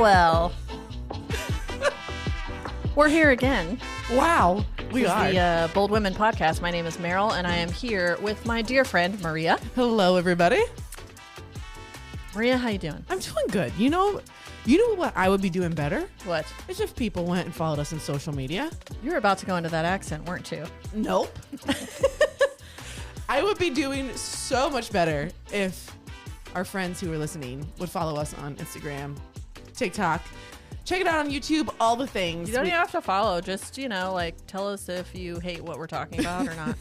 Well. We're here again. Wow. We This are. is the Bold Women podcast. My name is Maryl, and I am here with my dear friend, Maria. Hello, everybody. Maria, how you doing? I'm doing good. You know what I would be doing better? What? Is if people went and followed us on social media. You were about to go into that accent, weren't you? Nope. I would be doing so much better if our friends who are listening would follow us on Instagram, TikTok. Check it out on YouTube, all the things. You don't even have to follow. Just, tell us if you hate what we're talking about or not.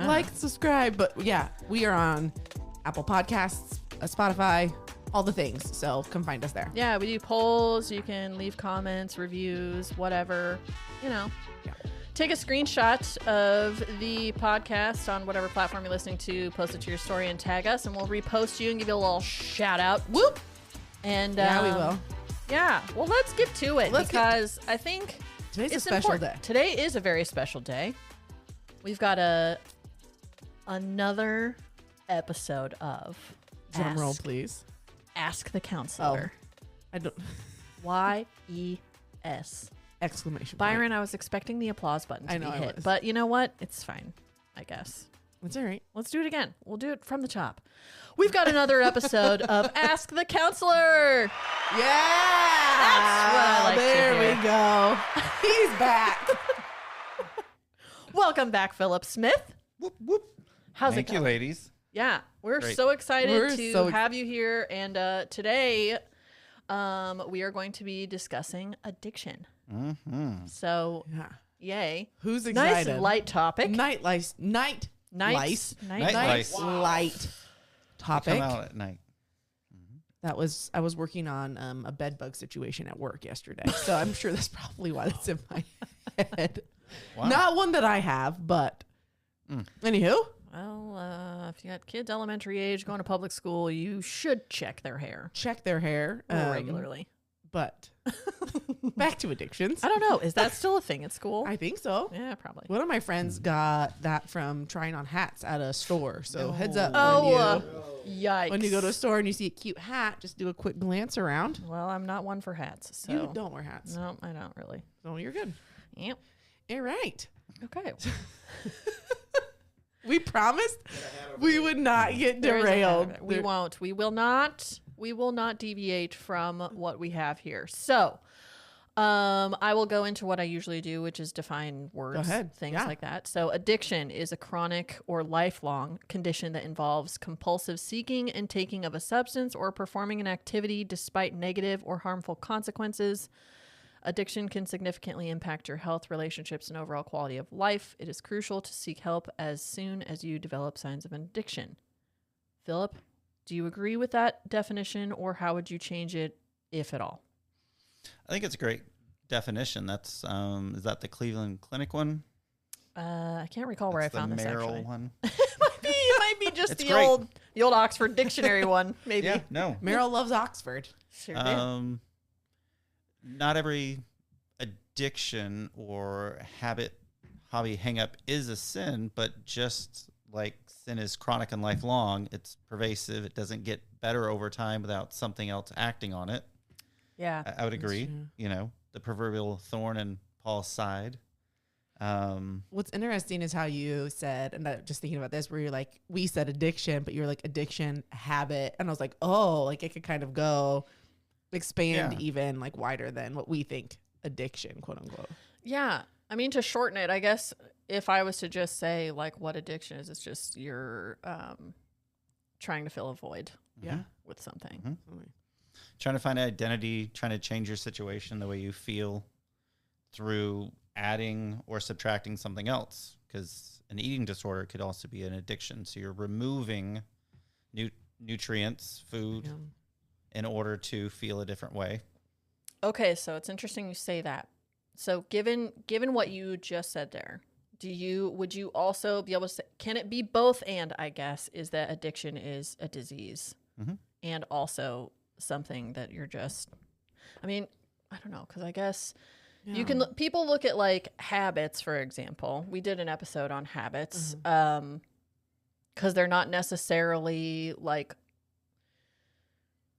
Like, subscribe. But yeah, we are on Apple Podcasts, Spotify, all the things. So come find us there. Yeah, we do polls. You can leave comments, reviews, whatever. Yeah. Take a screenshot of the podcast on whatever platform you're listening to, post it to your story, and tag us, and we'll repost you and give you a little shout out. Whoop! And Yeah, we will. Yeah, well, let's get to it because I think Today's it's a special important. day. Today is a very special day. We've got another episode of Drum roll, please. Ask the Counselor. I don't. YES. Exclamation point. Byron, I was expecting the applause button to I know be I hit, was. but you know what? It's fine, I guess. It's all right. Let's do it again. We'll do it from the top. We've got another episode of Ask the Counselor. Yeah. That's what I like to There hear. we go. He's back. Welcome back, Phillip Smith. Whoop, whoop. How's Thank it you, going? ladies. Yeah, we're Great. so excited We're to so have you here. And today we are going to be discussing addiction. Mm-hmm. So, Yeah. yay. Who's Nice excited? light topic. Night lice. Night lice. Night lice. Light topic. Come out at night. I was working on a bed bug situation at work yesterday, so I'm sure that's probably why that's in my head. Wow. Not one that I have, but anywho, Well, if you got kids elementary age going to public school, you should check their hair check their hair regularly. But back to addictions. I don't know. Is that still a thing at school? I think so. Yeah, probably. One of my friends got that from trying on hats at a store. So heads up Yikes. when you go to a store and you see a cute hat, just do a quick glance around. Well, I'm not one for hats, so. You don't wear hats. No, I don't really. So you're good. Yep. All right. Okay. We promised we would not get There is a hat derailed. of it. We won't. We will not. We will not deviate from what we have here. So, I will go into what I usually do, which is define words, ahead. things Yeah. like that. So, addiction is a chronic or lifelong condition that involves compulsive seeking and taking of a substance or performing an activity despite negative or harmful consequences. Addiction can significantly impact your health, relationships, and overall quality of life. It is crucial to seek help as soon as you develop signs of an addiction. Phillip, do you agree with that definition, or how would you change it, if at all? I think it's a great definition. That's is that the Cleveland Clinic one? I can't recall where That's I found the this Maryl actually. one. It might be just It's the great. old Oxford Dictionary one, maybe. Yeah, no. Meryl loves Oxford. Sure did. Not every addiction or habit, hobby, hang up is a sin, but just like sin is chronic and lifelong, it's pervasive. It doesn't get better over time without something else acting on it. Yeah. I would agree. true. You know, the proverbial thorn in Paul's side. What's interesting is how you said, and just thinking about this, where you're like, we said addiction, but you're like addiction, habit. And I was like, oh, like it could kind of go expand Yeah. even like wider than what we think addiction, quote unquote. Yeah. I mean, to shorten it, I guess if I was to just say like what addiction is, it's just you're trying to fill a void Yeah. with something. Mhm. Trying to find identity, trying to change your situation, the way you feel through adding or subtracting something else. Because an eating disorder could also be an addiction. So you're removing nutrients, food, Yeah. in order to feel a different way. Okay, so it's interesting you say that. So given what you just said there, would you also be able to say, can it be both? And I guess is that addiction is a disease and also something that you're just, I mean, I don't know. 'Cause I guess you can, people look at like habits, for example. We did an episode on habits. 'Cause they're not necessarily like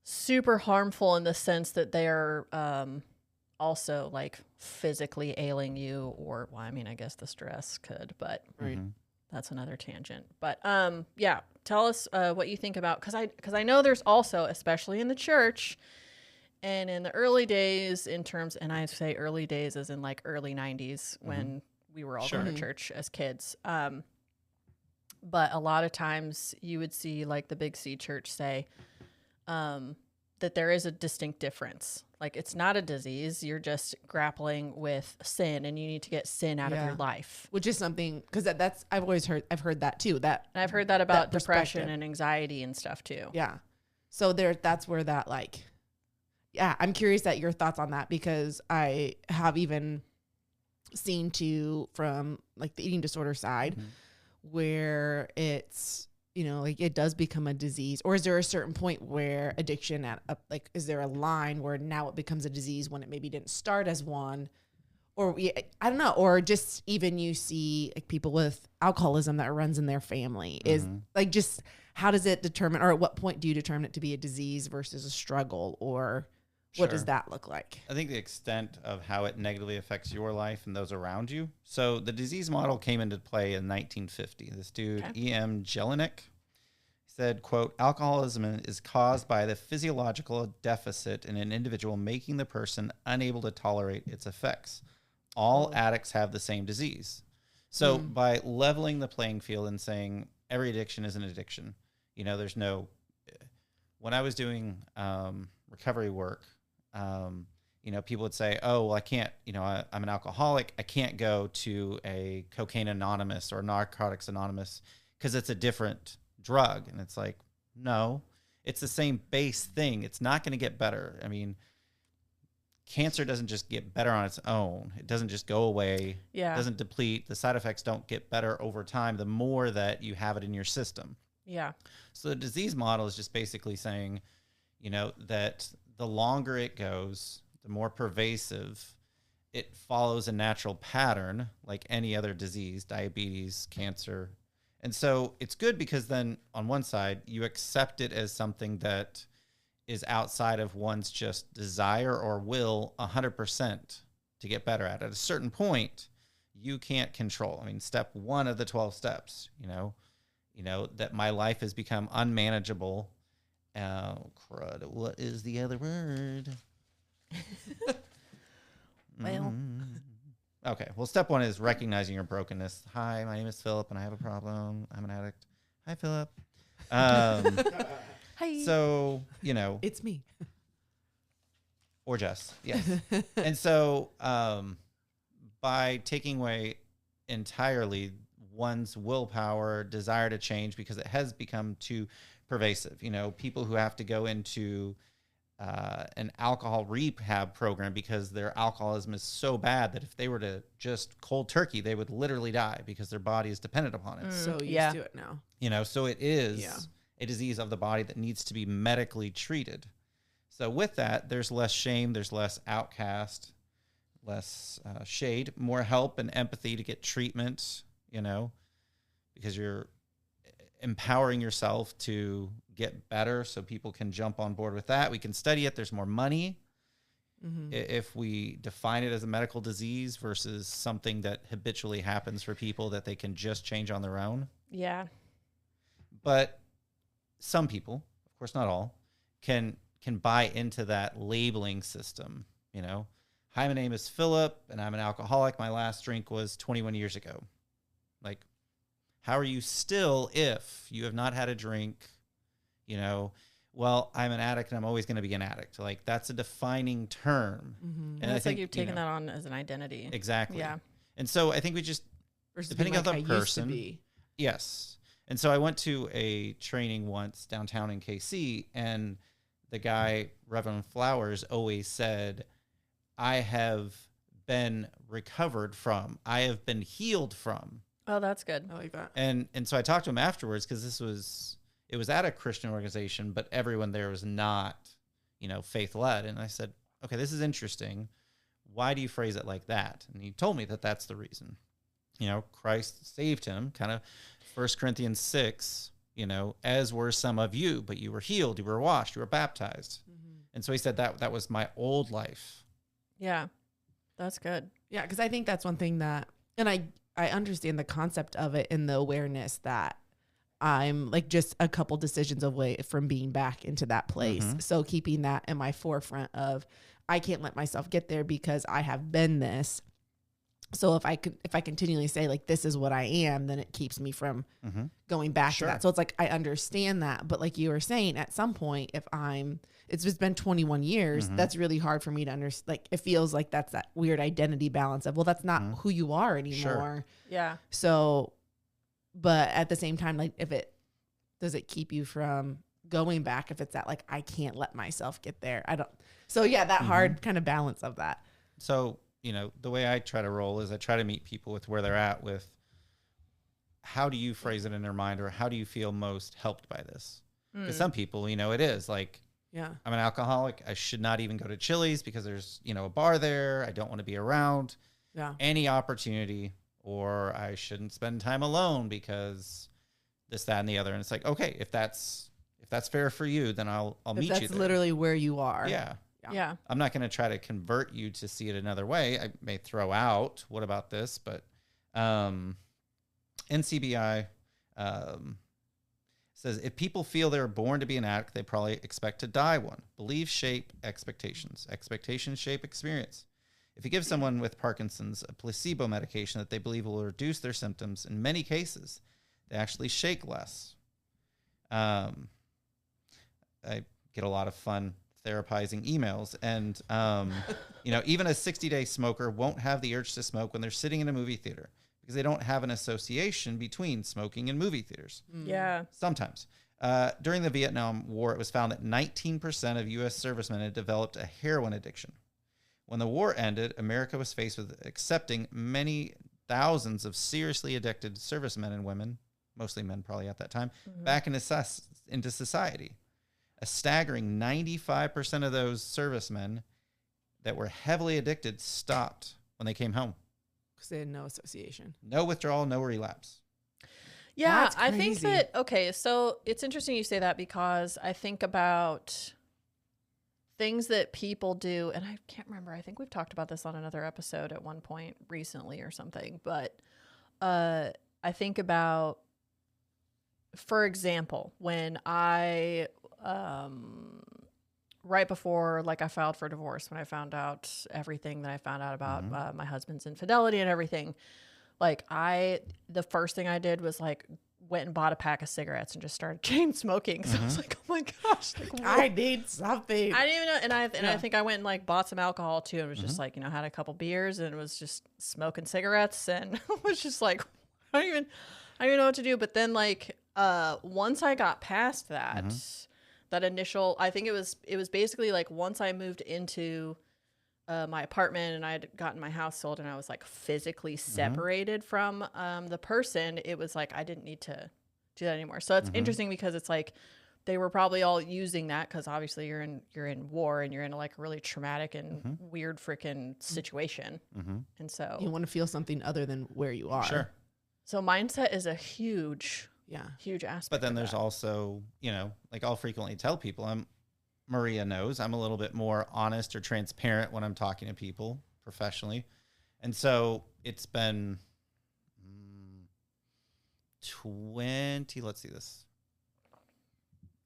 super harmful in the sense that they are also like physically ailing you, or well, I mean, I guess the stress could, but Right. that's another tangent. But yeah, tell us what you think about, because I know there's also, especially in the church and in the early days, in terms, and I say early days as in like early 90s when we were all going to church as kids. But a lot of times you would see like the Big C church say that there is a distinct difference. Like, it's not a disease. You're just grappling with sin, and you need to get sin out of your life. Which is something, because that's, I've heard that too. And I've heard that about depression and anxiety and stuff too. Yeah. So that's where that like, yeah, I'm curious at your thoughts on that, because I have even seen too from like the eating disorder side where it's, you know, like it does become a disease, or is there a certain point where addiction like, is there a line where now it becomes a disease when it maybe didn't start as one, or I don't know, or just even you see like people with alcoholism that runs in their family is like, just how does it determine, or at what point do you determine it to be a disease versus a struggle, or what does that look like? I think the extent of how it negatively affects your life and those around you. So the disease model came into play in 1950. This dude, E.M. Jelinek, said, quote, alcoholism is caused by the physiological deficit in an individual, making the person unable to tolerate its effects. All addicts have the same disease. So by leveling the playing field and saying every addiction is an addiction, you know, there's no, when I was doing recovery work, you know, people would say, oh, well, I can't, you know, I'm an alcoholic. I can't go to a Cocaine Anonymous or Narcotics Anonymous because it's a different drug. And it's like, no, it's the same base thing. It's not going to get better. I mean, cancer doesn't just get better on its own. It doesn't just go away. Yeah. It doesn't deplete. The side effects don't get better over time the more that you have it in your system. Yeah. So the disease model is just basically saying, you know, that the longer it goes, the more pervasive, it follows a natural pattern like any other disease, diabetes, cancer. And so it's good because then on one side, you accept it as something that is outside of one's just desire or will 100% to get better at. At a certain point, you can't control. I mean, step 1 of the 12 steps, you know, that my life has become unmanageable. Oh, crud. What is the other word? Well. Okay. Well, step 1 is recognizing your brokenness. Hi, my name is Phillip, and I have a problem. I'm an addict. Hi, Phillip. Hi. So, you know. It's me. Or Jess. Yes. And so by taking away entirely one's willpower, desire to change, because it has become too pervasive. You know, people who have to go into an alcohol rehab program because their alcoholism is so bad that if they were to just cold turkey, they would literally die because their body is dependent upon it. So used to it now. You know, so it is a disease of the body that needs to be medically treated. So with that, there's less shame, there's less outcast, less shade, more help and empathy to get treatment, you know, because you're empowering yourself to get better so people can jump on board with that. We can study it. There's more money if we define it as a medical disease versus something that habitually happens for people that they can just change on their own. Yeah. But some people, of course not all, can buy into that labeling system, you know. Hi, my name is Phillip, and I'm an alcoholic. My last drink was 21 years ago. Like, how are you still if you have not had a drink, you know? Well, I'm an addict, and I'm always going to be an addict. Like, that's a defining term. And it's like you've taken that on as an identity. Exactly. Yeah. And so I think we just, depending on the person. Yes. And so I went to a training once downtown in KC, and the guy, Reverend Flowers, always said, I have been recovered from, I have been healed from. Oh, that's good. I like that. And so I talked to him afterwards because it was at a Christian organization, but everyone there was not, you know, faith-led. And I said, okay, this is interesting. Why do you phrase it like that? And he told me that that's the reason. You know, Christ saved him, kind of 1 Corinthians 6, you know, as were some of you, but you were healed, you were washed, you were baptized. And so he said that was my old life. Yeah. That's good. Yeah, because I think that's one thing that, and I understand the concept of it in the awareness that I'm like just a couple decisions away from being back into that place. So keeping that in my forefront of I can't let myself get there because I have been this. So if I continually say like this is what I am, then it keeps me from going back to that. So it's like I understand that, but like you were saying, at some point, if it's just been 21 years, that's really hard for me to understand. Like it feels like that's that weird identity balance of, well, that's not who you are anymore. Sure. Yeah. So, but at the same time, like does it keep you from going back if it's that like I can't let myself get there? I don't. So yeah, that hard kind of balance of that. So, you know, the way I try to roll is I try to meet people with where they're at with how do you phrase it in their mind, or how do you feel most helped by this? Because some people, you know, it is like, Yeah. I'm an alcoholic. I should not even go to Chili's because there's, you know, a bar there. I don't want to be around any opportunity, or I shouldn't spend time alone because this, that, and the other. And it's like, okay, if that's fair for you, then I'll meet you there. That's literally where you are. Yeah. Yeah. I'm not going to try to convert you to see it another way. I may throw out, what about this? But NCBI says, if people feel they're born to be an addict, they probably expect to die one. Beliefs shape expectations. Expectations shape experience. If you give someone with Parkinson's a placebo medication that they believe will reduce their symptoms, in many cases, they actually shake less. I get a lot of fun therapizing emails, and you know, even a 60-day smoker won't have the urge to smoke when they're sitting in a movie theater because they don't have an association between smoking and movie theaters. Yeah. Sometimes during the Vietnam War, it was found that 19% of U.S. servicemen had developed a heroin addiction. When the war ended, America was faced with accepting many thousands of seriously addicted servicemen and women, mostly men probably at that time, back into society. A staggering 95% of those servicemen that were heavily addicted stopped when they came home. Because they had no association. No withdrawal, no relapse. Yeah, That's I think crazy. that, okay, so it's interesting you say that because I think about things that people do, and I can't remember, I think we've talked about this on another episode at one point recently or something, but I think about, for example, when I right before like I filed for divorce, when I found out everything that I found out about my husband's infidelity and everything, like the first thing I did was like went and bought a pack of cigarettes and just started chain smoking. So I was like, oh my gosh, like, I need something. I didn't even know, and I think I went and like bought some alcohol too, and was just like, you know, had a couple beers and was just smoking cigarettes, and was just like, I don't even know what to do. But then like once I got past that. That initial, I think it was basically like once I moved into my apartment and I had gotten my house sold and I was like physically separated from the person, it was like I didn't need to do that anymore. So it's interesting because it's like they were probably all using that because obviously you're in war and you're in like a really traumatic and weird freaking situation, and so You want to feel something other than where you are. Sure. So mindset is a huge aspect. But then of there's that. also, you know, like I'll frequently tell people, Maria knows I'm a little bit more honest or transparent when I'm talking to people professionally. And so it's been let's see this.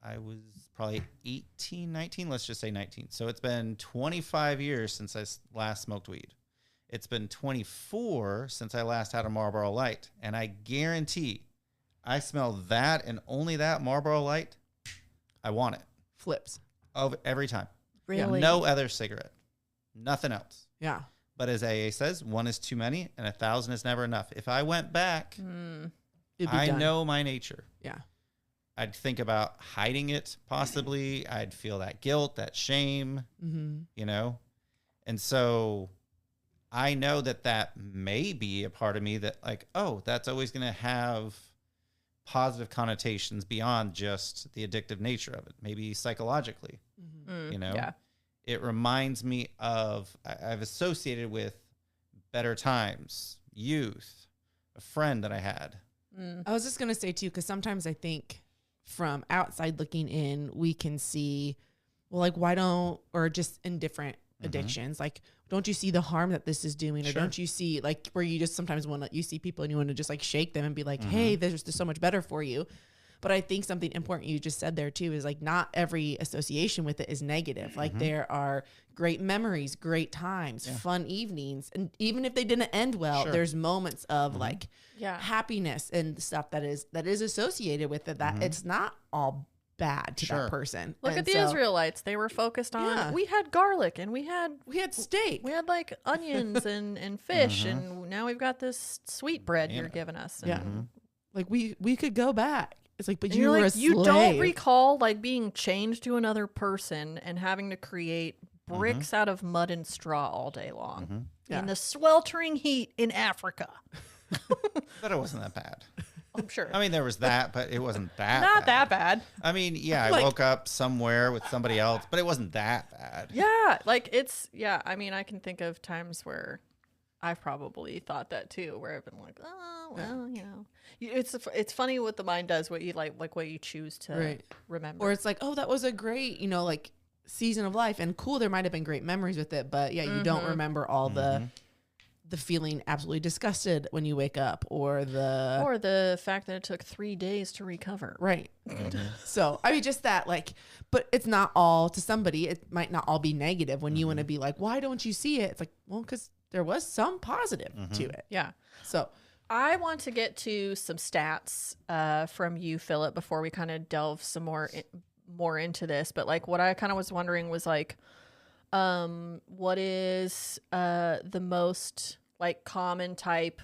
I was probably 18, 19, let's just say 19. So it's been 25 years since I last smoked weed. It's been 24 since I last had a Marlboro Light. And I guarantee I smell that and only that Marlboro Light, I want it. Flips. Every time. Really? No other cigarette. Nothing else. Yeah. But as AA says, one is too many and 1,000 is never enough. If I went back, It'd be I done. know my nature. Yeah. I'd think about hiding it, possibly. I'd feel that guilt, that shame, you know? And so I know that may be a part of me that like, oh, that's always going to have positive connotations beyond just the addictive nature of it, maybe psychologically, you know? Yeah. It reminds me of, I've associated with better times, youth, a friend that I had. I was just going to say too, because sometimes I think from outside looking in, we can see, well, like, why don't, or just in different addictions, like, don't you see the harm that this is doing? Or don't you see, like, where you just sometimes want to, you see people and you want to just like shake them and be like, hey, there's so much better for you. But I think something important you just said there too is like, not every association with it is negative. Like there are great memories, great times, fun evenings. And even if they didn't end well, there's moments of like happiness and stuff that is associated with it, that it's not all bad to that person. Look at the Israelites. They were focused on, we had garlic and we had steak. We had like onions and fish. And now we've got this sweet bread you're giving us. And like we could go back. It's like, but you were like, a slave. You don't recall like being chained to another person and having to create bricks out of mud and straw all day long in the sweltering heat in Africa. But it wasn't that bad. I'm sure. I mean, there was that, but it wasn't that Not bad. that bad. I mean, yeah, I woke up somewhere with somebody else, but it wasn't that bad. Yeah, like I mean, I can think of times where I've probably thought that too, where I've been like, oh, well, you know. It's funny what the mind does, what you like what you choose to remember. Or it's like, oh, that was a great, like season of life, and cool, there might have been great memories with it, but you don't remember all the feeling absolutely disgusted when you wake up, or the fact that it took 3 days to recover. Right. So I mean, just that, like, but it's not all, to somebody it might not all be negative when you want to be like, why don't you see it? It's like, well, because there was some positive to it. Yeah. So I want to get to some stats from you, Phillip, before we kind of delve some more into this. But like, what I kind of was wondering was like, what is the most like common type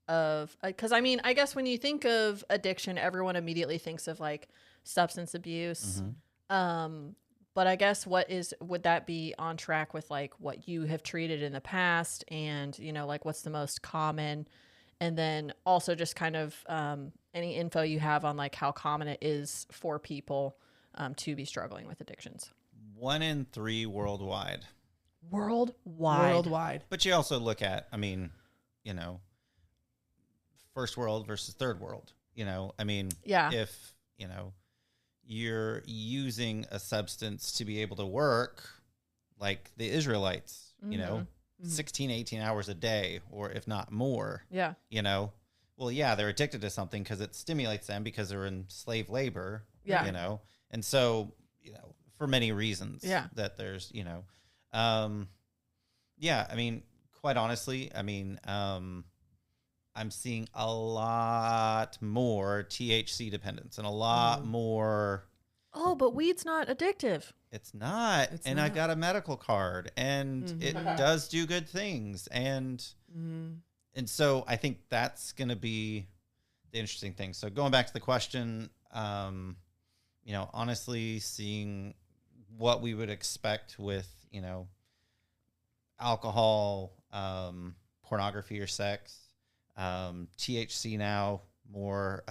of, because I mean, I guess when you think of addiction, everyone immediately thinks of like substance abuse. But I guess would that be on track with like what you have treated in the past, and like what's the most common, and then also just kind of any info you have on like how common it is for people to be struggling with addictions. 1 in 3 worldwide. Worldwide. But you also look at, I mean, first world versus third world. I mean, if, you're using a substance to be able to work like the Israelites, 16, 18 hours a day, or if not more. Yeah. Well, yeah, they're addicted to something because it stimulates them because they're in slave labor. Yeah. And so, for many reasons. Yeah. That there's, I mean, quite honestly, I mean, I'm seeing a lot more THC dependence and a lot more. Oh, but weed's not addictive. It's not. I got a medical card, and it does do good things. And so I think that's going to be the interesting thing. So going back to the question, honestly, seeing what we would expect with, alcohol, pornography or sex, THC now more,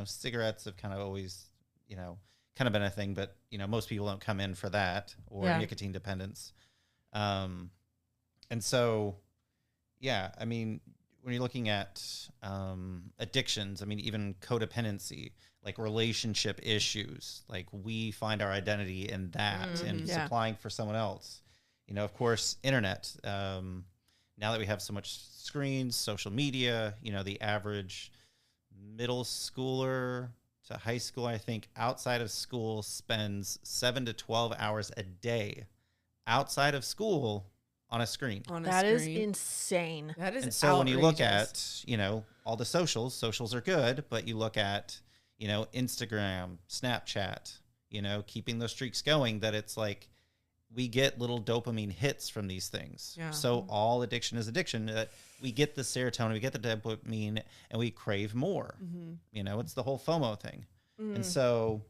cigarettes have kind of always, kind of been a thing, but, most people don't come in for that, or nicotine dependence. And so, I mean, when you're looking at addictions, I mean, even codependency, like relationship issues, like we find our identity in that and supplying for someone else. Of course, internet. Now that we have so much screens, social media, the average middle schooler to high school, I think, outside of school spends 7 to 12 hours a day outside of school on a screen. That is insane. That is and so outrageous. When you look at, all the socials are good, but you look at, Instagram, Snapchat, keeping those streaks going, that it's like we get little dopamine hits from these things. Yeah. So all addiction is addiction. That we get the serotonin, we get the dopamine, and we crave more. It's the whole FOMO thing. And so,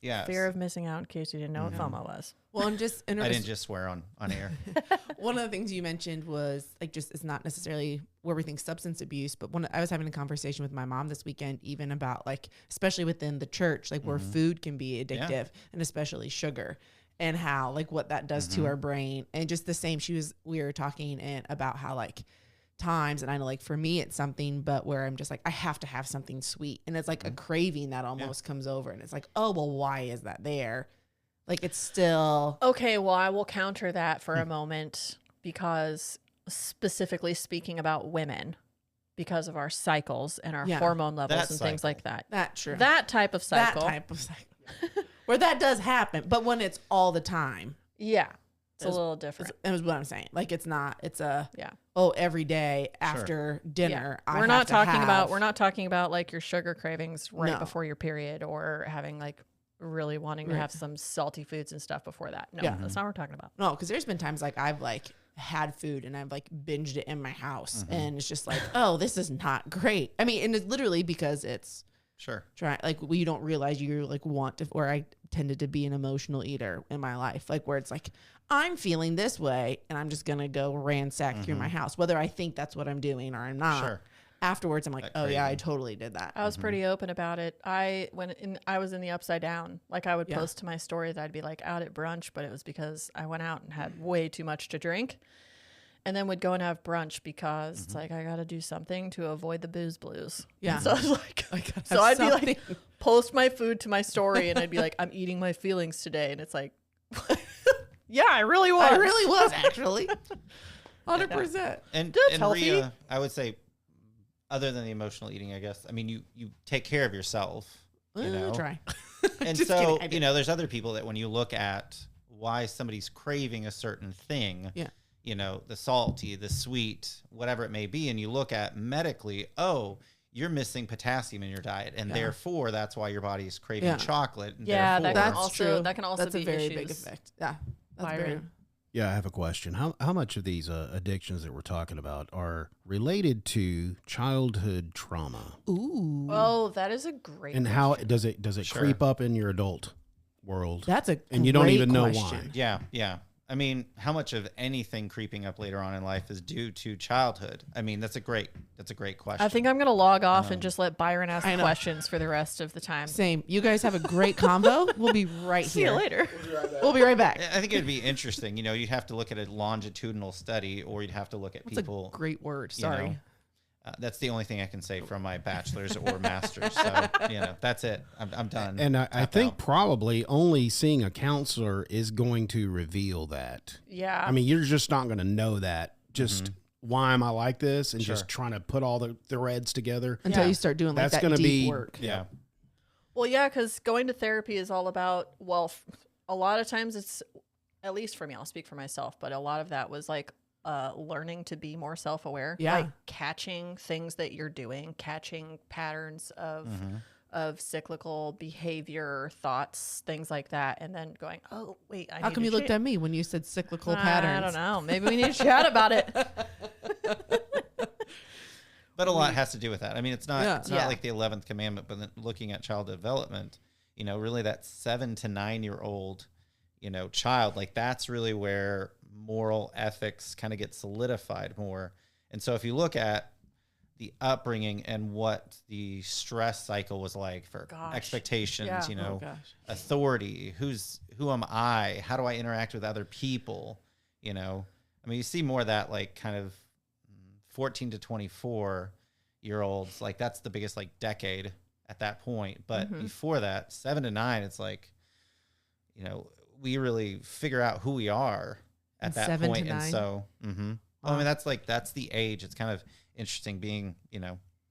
fear of missing out, in case you didn't know what FOMO was. Well, I'm just I didn't just swear on air. One of the things you mentioned was like, just it's not necessarily where we think substance abuse, but I was having a conversation with my mom this weekend, even about like, especially within the church, like where food can be addictive, and especially sugar, and how like what that does to our brain. And just the same, we were talking about how like times, and I know like for me it's something, but where I'm just like I have to have something sweet, and it's like a craving that almost comes over, and it's like, oh well, why is that there? Like it's still Okay, well, I will counter that for a moment because specifically speaking about women, because of our cycles and our hormone levels That and things cycle. like that. that true. That type of cycle. That type of cycle. Where that does happen, but when it's all the time, Yeah. It's a Is- little different. that was what I'm saying. Like it's not. It's a Yeah. every day after dinner. Yeah. I We're not have to talking have- about we're not talking about like your sugar cravings right No. before your period or having like really wanting to Right. have some salty foods and stuff before that. No, Yeah. that's not what we're talking about. No, because there's been times like I've like had food and I've like binged it in my house, and it's just like, oh, this is not great. I mean, and it's literally because it's Sure. like you don't realize you like want to, or I tended to be an emotional eater in my life, like where it's like I'm feeling this way and I'm just gonna go ransack through my house, whether I think that's what I'm doing or I'm not. Sure. Afterwards, I'm like, That oh yeah, I craving. totally did that. I was pretty open about it. I was in the upside down. Like I would Yeah. post to my story that I'd be like out at brunch, but it was because I went out and had way too much to drink. And then would go and have brunch because it's like I got to do something to avoid the booze blues. Yeah. And so I was like, gotta so have I'd be something. like, post my food to my story, and I'd be like, I'm eating my feelings today, and it's like, yeah, I really was. I really was actually, 100%. And That's and healthy. Rhea, I would say, other than the emotional eating, I guess. I mean, you take care of yourself. You know. Try. And Just so kidding, I did. there's other people that when you look at why somebody's craving a certain thing, Yeah. the salty, the sweet, whatever it may be, and you look at medically, oh, you're missing potassium in your diet, and therefore that's why your body is craving Yeah. chocolate. And Yeah, that therefore, can also that can also That's be a very issues. big effect. Yeah, that's Byron. very. Yeah, I have a question. How much of these addictions that we're talking about are related to childhood trauma, Ooh, Oh, that is a great. and how does it Sure. creep up in your adult world? that's a And you don't great even know why. question. yeah. I mean, how much of anything creeping up later on in life is due to childhood? I mean, that's a great question. I think I'm gonna log off and just let Byron ask I know. questions for the rest of the time. Same. You guys have a great convo. We'll be right See here. you later. We'll be right back. I think it'd be interesting. You'd have to look at a longitudinal study, or you'd have to look at That's people. a great word. you Sorry. know, that's the only thing I can say from my bachelor's or master's. So, that's it. I'm done. And I Tapped think out. probably only seeing a counselor is going to reveal that. Yeah. I mean, you're just not going to know that. Just why am I like this, and Sure. just trying to put all the threads together. Until Yeah. you start doing like That's that gonna deep be- work. Yeah. Well, yeah, because going to therapy is all about, a lot of times it's, at least for me, I'll speak for myself, but a lot of that was like learning to be more self-aware. Yeah. Like catching things that you're doing, catching patterns of cyclical behavior, thoughts, things like that, and then going, oh, wait, I How need come to you looked change- at me when you said cyclical I patterns? don't know. Maybe we need to chat about it. But a lot has to do with that. I mean, it's not Yeah. it's not Yeah. like the 11th commandment, but then looking at child development, really that 7 to 9-year-old, child, like that's really where moral ethics kind of get solidified more. And so if you look at the upbringing and what the stress cycle was like for Gosh. expectations, Yeah. Oh gosh. authority, who am I? How do I interact with other people? I mean, you see more of that like kind of 14 to 24-year-olds, like that's the biggest like decade at that point. But before that, 7 to 9, it's like, we really figure out who we are at And that 7 to point. And 9? so, I mean, that's the age. It's kind of interesting being,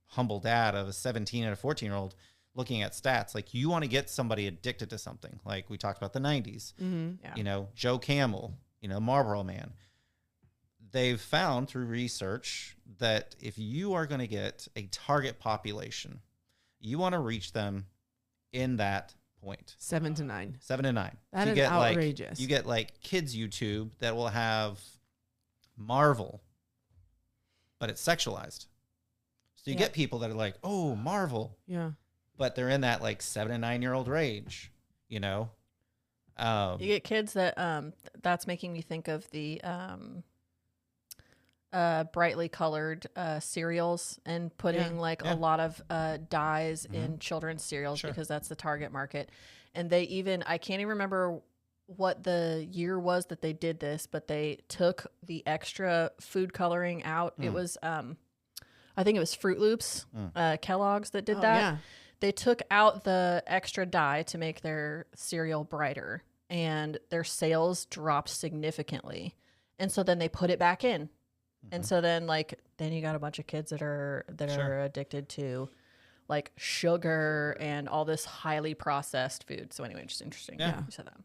humble dad of a 17 and a 14-year-old looking at stats. Like you want to get somebody addicted to something. Like we talked about the 90s, Yeah. Joe Camel, Marlboro Man. They've found through research that if you are going to get a target population, you want to reach them in that point, 7 to 9. 7 to 9. That you is get outrageous. you get like kids YouTube that will have Marvel, but it's sexualized. So you Yeah. get people that are like, oh, Marvel, Yeah. but they're in that like 7 to 9-year-old range, You get kids that that's making me think of the brightly colored cereals and putting Yeah. a lot of dyes in children's cereals Sure. because that's the target market. And they even, I can't even remember what the year was that they did this, but they took the extra food coloring out. It was, I think it was Fruit Loops, Kellogg's that did that. Yeah. They took out the extra dye to make their cereal brighter, and their sales dropped significantly. And so then they put it back in. And so then then you got a bunch of kids that are addicted to like sugar and all this highly processed food. So anyway, just interesting. Yeah. You said that.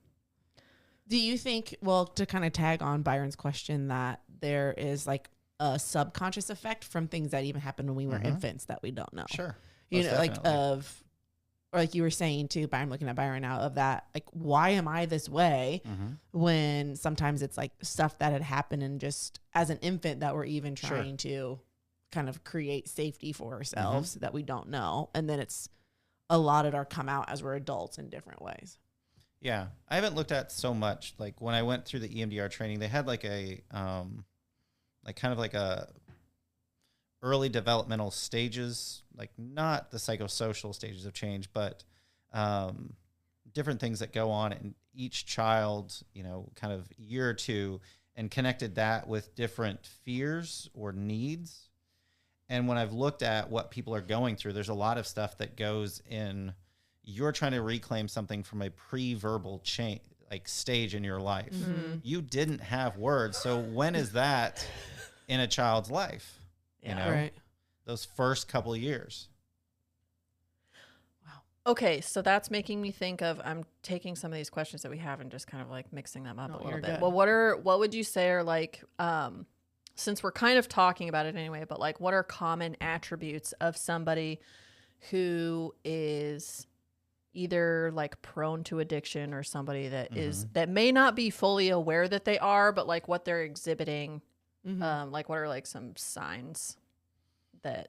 Do you think, well, to kind of tag on Byron's question, that there is like a subconscious effect from things that even happened when we were infants that we don't know? Sure. You Most know, definitely. or like you were saying too, I'm looking at Byron now, of that, like, why am I this way when sometimes it's like stuff that had happened and just as an infant that we're even trying to kind of create safety for ourselves that we don't know. And then it's allotted or come out as we're adults in different ways. Yeah. I haven't looked at so much. Like when I went through the EMDR training, they had like a, kind of like a early developmental stages, like not the psychosocial stages of change, but different things that go on in each child, you know, kind of year or two, and connected that with different fears or needs. And when I've looked at what people are going through, there's a lot of stuff that goes in. You're trying to reclaim something from a pre-verbal stage in your life. You didn't have words. So when is that in a child's life? You know, Right. those first couple of years. Okay, so that's making me think of, I'm taking some of these questions that we have and just kind of like mixing them up a little you're bit. good. Well, what would you say are like, since we're kind of talking about it anyway, but like what are common attributes of somebody who is either like prone to addiction or somebody that is, that may not be fully aware that they are, but like what they're exhibiting, like what are like some signs that,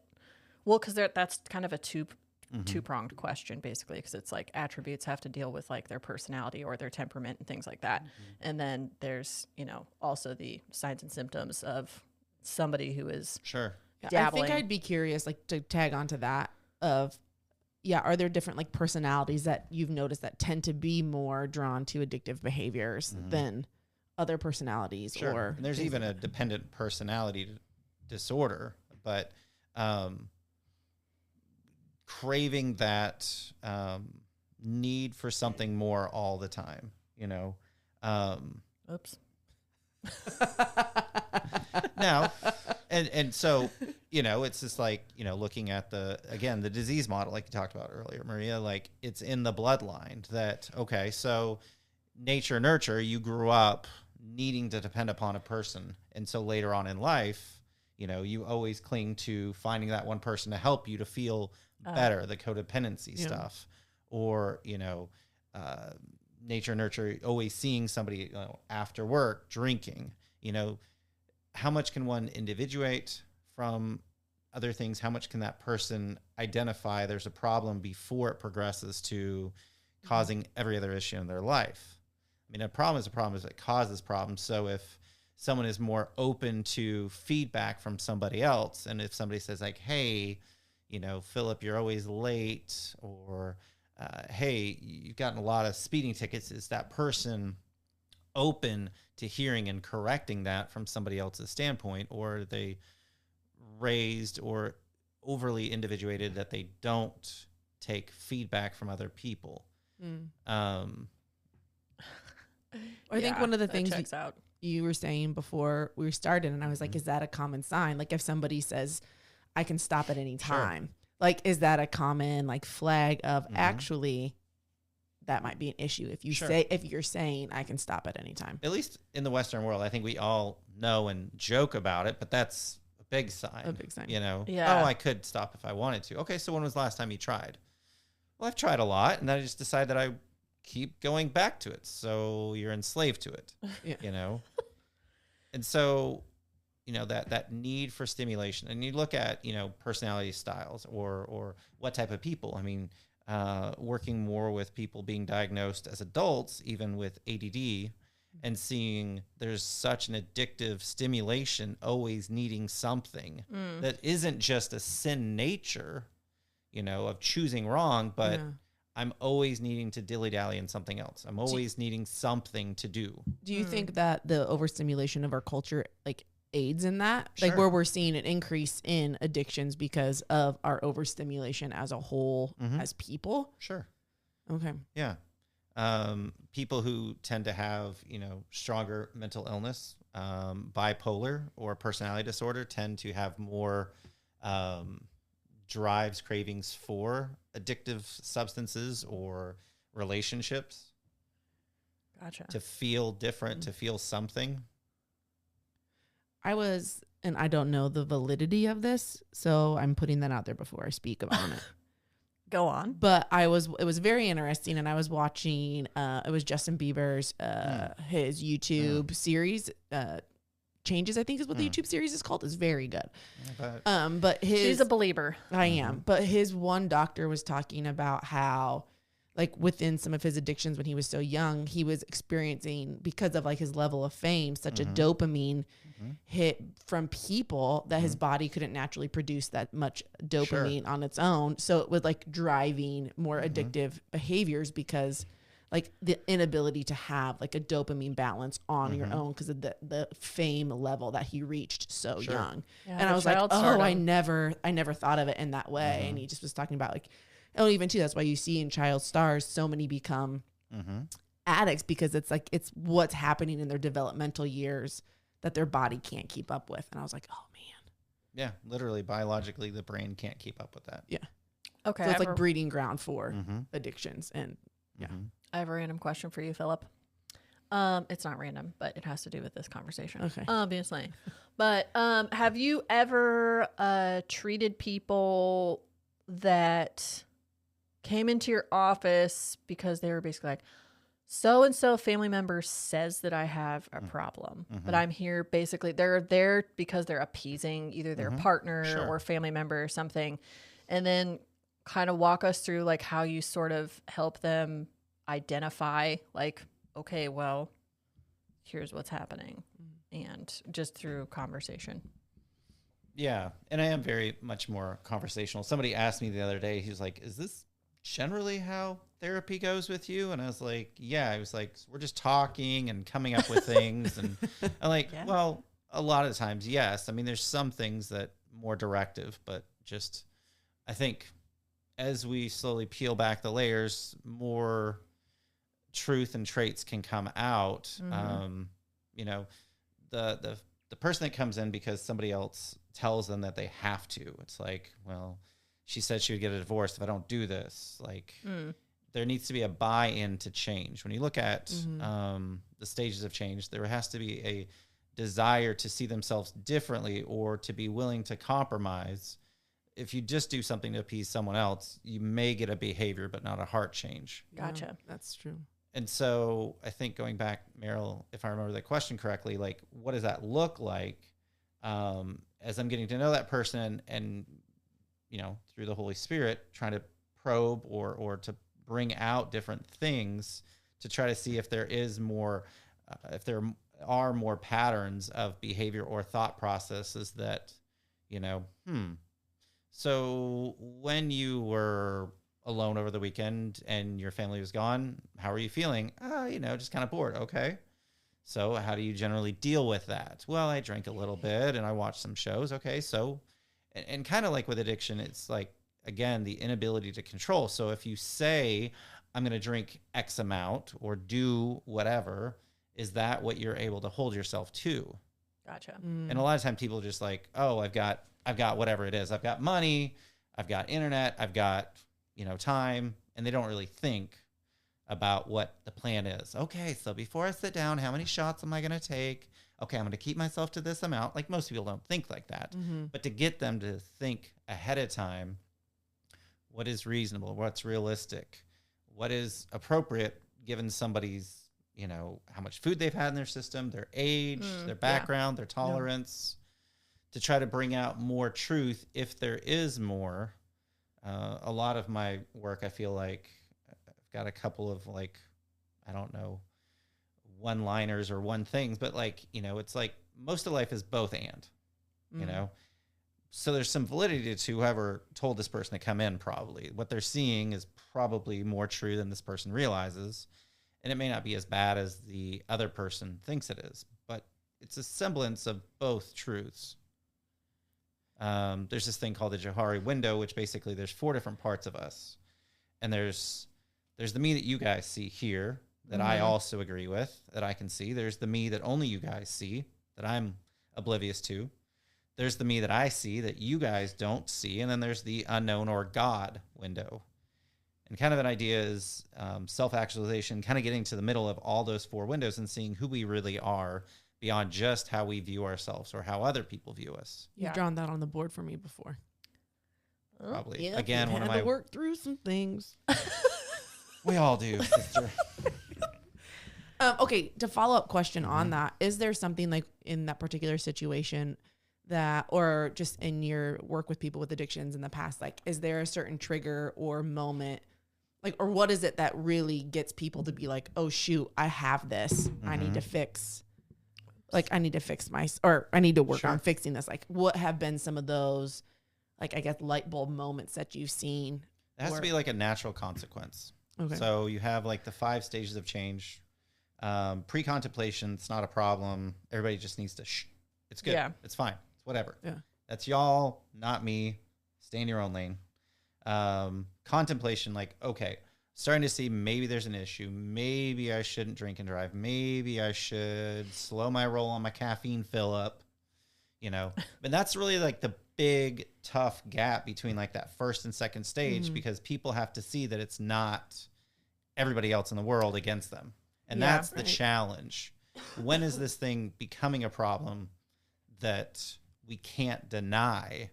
well, because that's kind of a two-pronged question basically, because it's like attributes have to deal with like their personality or their temperament and things like that, and then there's, you know, also the signs and symptoms of somebody who is dabbling. I think I'd be curious, like, to tag onto that of, are there different like personalities that you've noticed that tend to be more drawn to addictive behaviors than other personalities? Sure. Or And there's even a dependent personality disorder, but craving that need for something more all the time, you know. Oops. Now, and so, you know, it's just like, you know, looking at the disease model, like you talked about earlier, Maria, like it's in the bloodline that, okay, so nature, nurture, you grew up needing to depend upon a person. And so later on in life, you know, you always cling to finding that one person to help you to feel better, the codependency stuff, or, you know, nature, nurture, always seeing somebody, you know, after work, drinking, you know, how much can one individuate from other things? How much can that person identify there's a problem before it progresses to causing every other issue in their life? I mean, a problem is a problem if it causes problems. So if someone is more open to feedback from somebody else, and if somebody says like, hey, you know, Phillip, you're always late, or hey, you've gotten a lot of speeding tickets, is that person open to hearing and correcting that from somebody else's standpoint? Or are they raised or overly individuated that they don't take feedback from other people? I think one of the things checks out. you were saying before we started, and I was like, is that a common sign? Like if somebody says, I can stop at any time, like, is that a common like flag of actually that might be an issue if you say, if you're saying I can stop at any time? At least in the Western world, I think we all know and joke about it, but that's a big sign. A big sign. You know, Yeah. oh, I could stop if I wanted to. Okay, so when was the last time you tried? Well, I've tried a lot, and I just decided that I keep going back to it. So you're enslaved to it, you know? And so, you know, that need for stimulation, and you look at, you know, personality styles or what type of people. I mean, working more with people being diagnosed as adults, even with ADD, and seeing there's such an addictive stimulation, always needing something that isn't just a sin nature, you know, of choosing wrong, but I'm always needing to dilly-dally in something else. I'm always needing something to do. Do you think that the overstimulation of our culture like aids in that? Like Sure. where we're seeing an increase in addictions because of our overstimulation as a whole as people? Sure. Okay. Yeah. People who tend to have, stronger mental illness, bipolar or personality disorder tend to have more drives, cravings for addictive substances or relationships Gotcha. to feel different, to feel something. And I don't know the validity of this, so I'm putting that out there before I speak about it. Go on. But it was very interesting, and I was watching, it was Justin Bieber's, his YouTube series, Changes, I think is what the YouTube series is called. It's very good. But She's a believer. I am. But his one doctor was talking about how, like, within some of his addictions when he was so young, he was experiencing, because of like his level of fame, such a dopamine hit from people that his body couldn't naturally produce that much dopamine on its own. So it was like driving more addictive behaviors because like the inability to have like a dopamine balance on your own because of the fame level that he reached so young. Yeah, and I the was like, child oh, stardom. I never thought of it in that way. And he just was talking about like, oh, even too, that's why you see in child stars, so many become addicts because it's like, it's what's happening in their developmental years that their body can't keep up with. And I was like, oh man. Yeah, literally biologically the brain can't keep up with that. Yeah. Okay. So it's like breeding ground for Mm-hmm. addictions. And yeah. I have a random question for you, Phillip. It's not random, but it has to do with this conversation. Okay. Obviously. But have you ever treated people that came into your office because they were basically like, so-and-so family member says that I have a problem, but I'm here basically, they're there because they're appeasing either their partner or family member or something. And then kind of walk us through like how you sort of help them identify like, okay, well, here's what's happening. And just through conversation. Yeah. And I am very much more conversational. Somebody asked me the other day, he was like, is this generally how therapy goes with you? And I was like, yeah. I was like, we're just talking and coming up with things. And I'm like, well, a lot of the times, yes. I mean, there's some things that more directive, but just, I think as we slowly peel back the layers, more truth and traits can come out. The person that comes in because somebody else tells them that they have to, it's like, well, she said she would get a divorce if I don't do this. Like there needs to be a buy-in to change. When you look at the stages of change, there has to be a desire to see themselves differently or to be willing to compromise. If you just do something to appease someone else, you may get a behavior, but not a heart change. Gotcha. Yeah, that's true. And so I think going back, Maryl, if I remember the question correctly, like what does that look like as I'm getting to know that person and, through the Holy Spirit, trying to probe or to bring out different things to try to see if there is more, if there are more patterns of behavior or thought processes that, So when you were alone over the weekend and your family was gone, how are you feeling? Just kind of bored. Okay. So how do you generally deal with that? Well, I drank a little bit and I watched some shows. Okay. So, and kind of like with addiction, it's like, again, the inability to control. So if you say, I'm going to drink X amount or do whatever, is that what you're able to hold yourself to? Gotcha. And a lot of times people are just like, oh, I've got whatever it is. I've got money, I've got internet, I've got, time. And they don't really think about what the plan is. Okay, so before I sit down, how many shots am I going to take? Okay, I'm going to keep myself to this amount. Like most people don't think like that. But to get them to think ahead of time, what is reasonable? What's realistic? What is appropriate given somebody's, how much food they've had in their system, their age, their background, their tolerance, to try to bring out more truth if there is more. A lot of my work, I feel like I've got a couple of one-liners or one things, but it's like most of life is both and, So there's some validity to whoever told this person to come in, probably. What they're seeing is probably more true than this person realizes. And it may not be as bad as the other person thinks it is, but it's a semblance of both truths. There's this thing called the Johari window, which basically there's 4 different parts of us. And there's the me that you guys see here that I also agree with, that I can see. There's the me that only you guys see, that I'm oblivious to. There's the me that I see that you guys don't see. And then there's the unknown or God window. And kind of an idea is self-actualization, kind of getting to the middle of all those 4 windows and seeing who we really are beyond just how we view ourselves or how other people view us. You've drawn that on the board for me before. Probably. Yep, Again, one of had my... to work through some things. We all do, sister. Okay, to follow up question on that, is there something like in that particular situation that, or just in your work with people with addictions in the past, like, is there a certain trigger or moment, like, or what is it that really gets people to be like, oh shoot, I have this, I need to fix, like, I need to fix or I need to work on fixing this. Like, what have been some of those, like, I guess, light bulb moments that you've seen? It has to be like a natural consequence. Okay. So you have like the 5 stages of change. Pre-contemplation, it's not a problem. Everybody just needs to it's good. Yeah. It's fine. It's whatever. Yeah. That's y'all, not me. Stay in your own lane. Contemplation, like, okay, starting to see maybe there's an issue. Maybe I shouldn't drink and drive. Maybe I should slow my roll on my caffeine fill up, you know. But that's really like the big, tough gap between like that first and second stage because people have to see that it's not everybody else in the world against them. And that's the challenge. When is this thing becoming a problem that we can't deny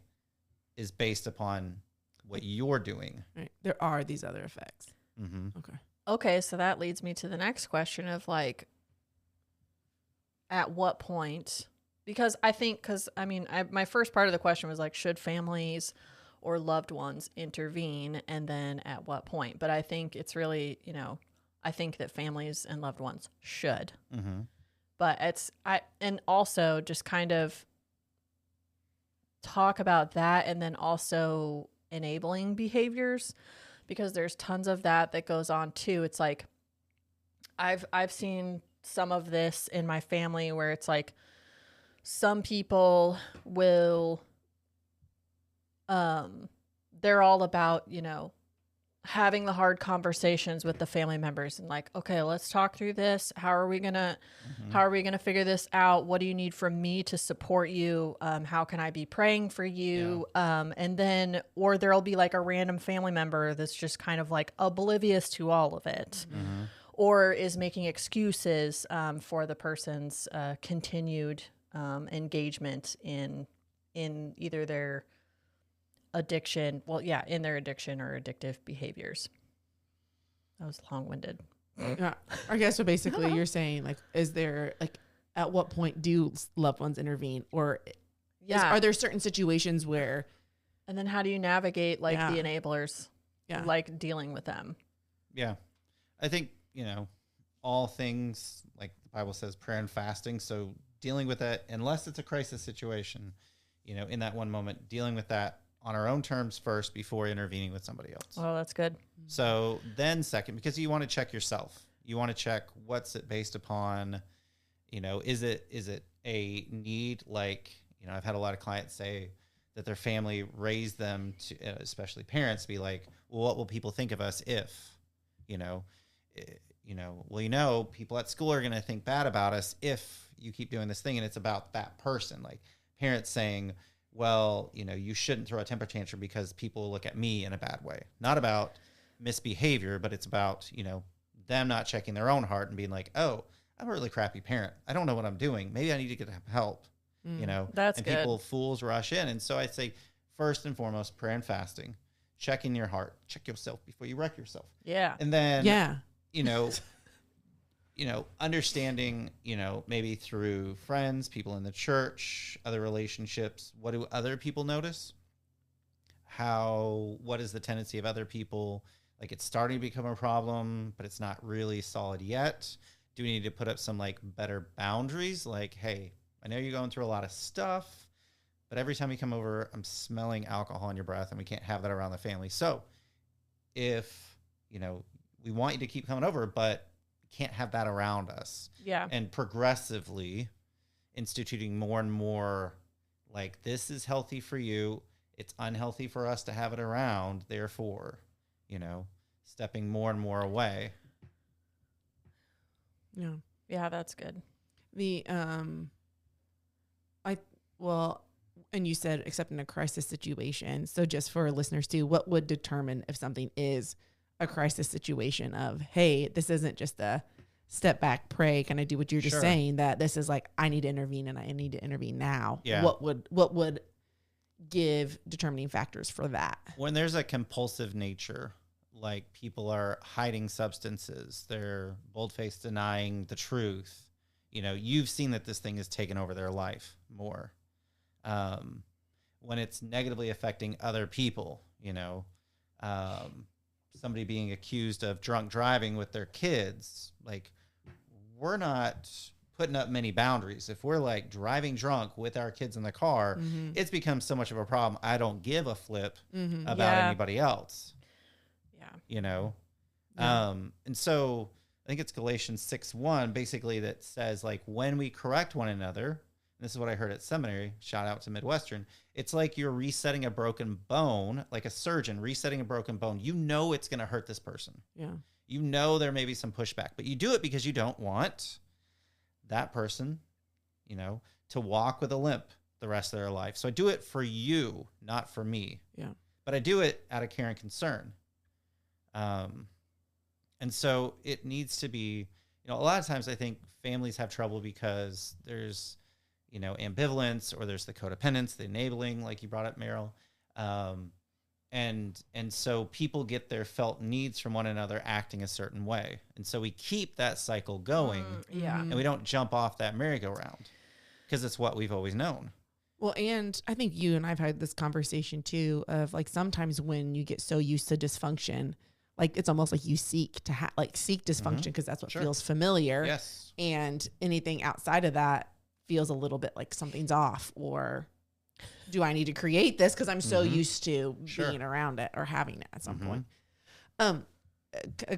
is based upon what you're doing? Right. There are these other effects. Okay. Okay, so that leads me to the next question of like, at what point? Because my first part of the question was like, should families or loved ones intervene, and then at what point? But I think it's really, I think that families and loved ones should. But and also just kind of talk about that, and then also enabling behaviors, because there's tons of that goes on too. It's like I've seen some of this in my family where it's like some people will they're all about, having the hard conversations with the family members and like, okay, let's talk through this. How are we gonna figure this out? What do you need from me to support you? How can I be praying for you? And then, or there'll be like a random family member that's just kind of like oblivious to all of it, or is making excuses for the person's continued engagement in either their addiction, in their addiction or addictive behaviors. That was long-winded. Yeah, I guess so. Basically, you're saying like, is there like, at what point do loved ones intervene, or are there certain situations where? And then how do you navigate like the enablers, like dealing with them? Yeah, I think all things, like the Bible says, prayer and fasting. So dealing with that, unless it's a crisis situation, in that one moment, dealing with that on our own terms first before intervening with somebody else. Oh, that's good. So then second, because you want to check yourself. You want to check what's it based upon, is it a need? Like, I've had a lot of clients say that their family raised them to, especially parents, to be like, well, what will people think of us if, people at school are going to think bad about us if you keep doing this thing. And it's about that person, like parents saying, well, you shouldn't throw a temper tantrum because people look at me in a bad way. Not about misbehavior, but it's about, them not checking their own heart and being like, oh, I'm a really crappy parent. I don't know what I'm doing. Maybe I need to get help, That's and good. fools rush in. And so I'd say first and foremost, prayer and fasting, checking your heart, check yourself before you wreck yourself. Yeah. And then, understanding, maybe through friends, people in the church, other relationships, what do other people notice? What is the tendency of other people? Like, it's starting to become a problem, but it's not really solid yet. Do we need to put up some like better boundaries? Like, hey, I know you're going through a lot of stuff, but every time you come over, I'm smelling alcohol in your breath, and we can't have that around the family. So if, we want you to keep coming over, but can't have that around us. Yeah. And progressively instituting more and more, like, this is healthy for you. It's unhealthy for us to have it around. Therefore, stepping more and more away. Yeah. Yeah, that's good. And you said except in a crisis situation. So just for listeners too, what would determine if something is a crisis situation of, hey, this isn't just a step back, pray, kind of do what you're just saying, that this is like, I need to intervene and I need to intervene now. Yeah. What would give determining factors for that? When there's a compulsive nature, like people are hiding substances, they're bold-faced denying the truth. You've seen that this thing has taken over their life more. When it's negatively affecting other people, somebody being accused of drunk driving with their kids, like, we're not putting up many boundaries. If we're like driving drunk with our kids in the car, it's become so much of a problem. I don't give a flip about anybody else. Yeah. And so I think it's Galatians 6:1 basically that says, like, when we correct one another, and this is what I heard at seminary, shout out to Midwestern, it's like you're resetting a broken bone, like a surgeon resetting a broken bone. It's going to hurt this person. Yeah. There may be some pushback, but you do it because you don't want that person, to walk with a limp the rest of their life. So I do it for you, not for me. Yeah. But I do it out of care and concern. And so it needs to be, a lot of times I think families have trouble because there's, ambivalence, or there's the codependence, the enabling, like you brought up, Maryl. And so people get their felt needs from one another acting a certain way. And so we keep that cycle going, and we don't jump off that merry-go-round because it's what we've always known. Well, and I think you and I've had this conversation too of, like, sometimes when you get so used to dysfunction, like, it's almost like you seek dysfunction because that's what feels familiar. Yes. And anything outside of that feels a little bit like something's off, or do I need to create this because I'm so used to being around it or having it at some point? A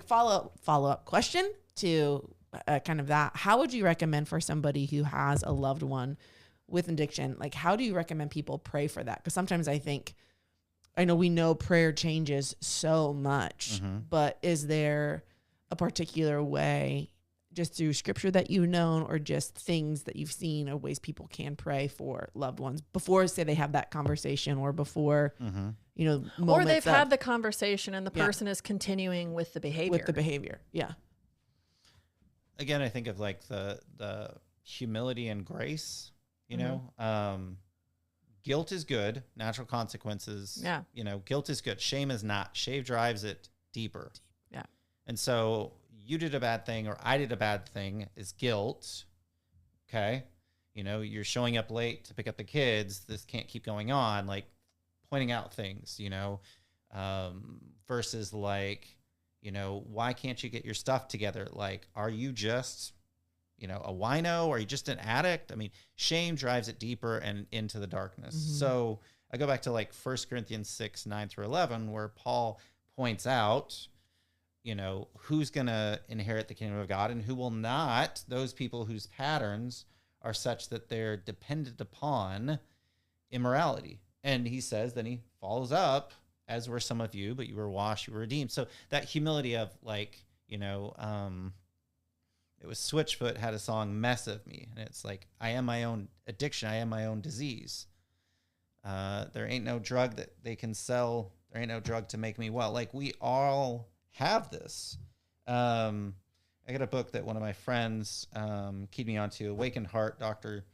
follow-up question to kind of that. How would you recommend for somebody who has a loved one with addiction? Like, how do you recommend people pray for that? Because sometimes I know we know prayer changes so much, but is there a particular way, just through scripture that you've known, or just things that you've seen, or ways people can pray for loved ones before, say, they have that conversation, or before, or they've had the conversation and the person is continuing with the behavior. Yeah. Again, I think of like the humility and grace, guilt is good. Natural consequences. Yeah. Guilt is good. Shame is not. Shame drives it deeper. Yeah. And so you did a bad thing, or I did a bad thing, is guilt. Okay. You're showing up late to pick up the kids. This can't keep going on. Like, pointing out things, versus like, why can't you get your stuff together? Like, are you just, a wino? Are you just an addict? I mean, shame drives it deeper and into the darkness. So I go back to like 1 Corinthians 6:9-11, where Paul points out, who's going to inherit the kingdom of God and who will not. Those people whose patterns are such that they're dependent upon immorality. And he says, then he follows up, as were some of you, but you were washed, you were redeemed. So that humility of like, it was Switchfoot had a song, Mess of Me. And it's like, I am my own addiction. I am my own disease. There ain't no drug that they can sell. There ain't no drug to make me well. Like, we all have this. I got a book that one of my friends keyed me onto, Awakened Heart, Dr.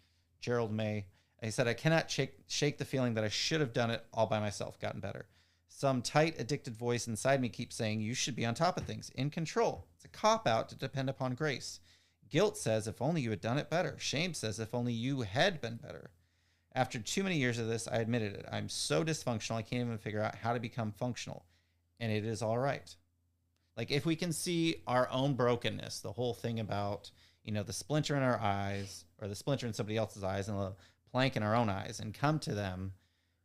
Gerald May. He said, I cannot shake the feeling that I should have done it all by myself, gotten better. Some tight, addicted voice inside me keeps saying, you should be on top of things, in control. It's a cop-out to depend upon grace. Guilt says, if only you had done it better. Shame says, if only you had been better. After too many years of this, I admitted it. I'm so dysfunctional, I can't even figure out how to become functional. And it is all right. Like, if we can see our own brokenness, the whole thing about, the splinter in our eyes, or the splinter in somebody else's eyes, and the plank in our own eyes and come to them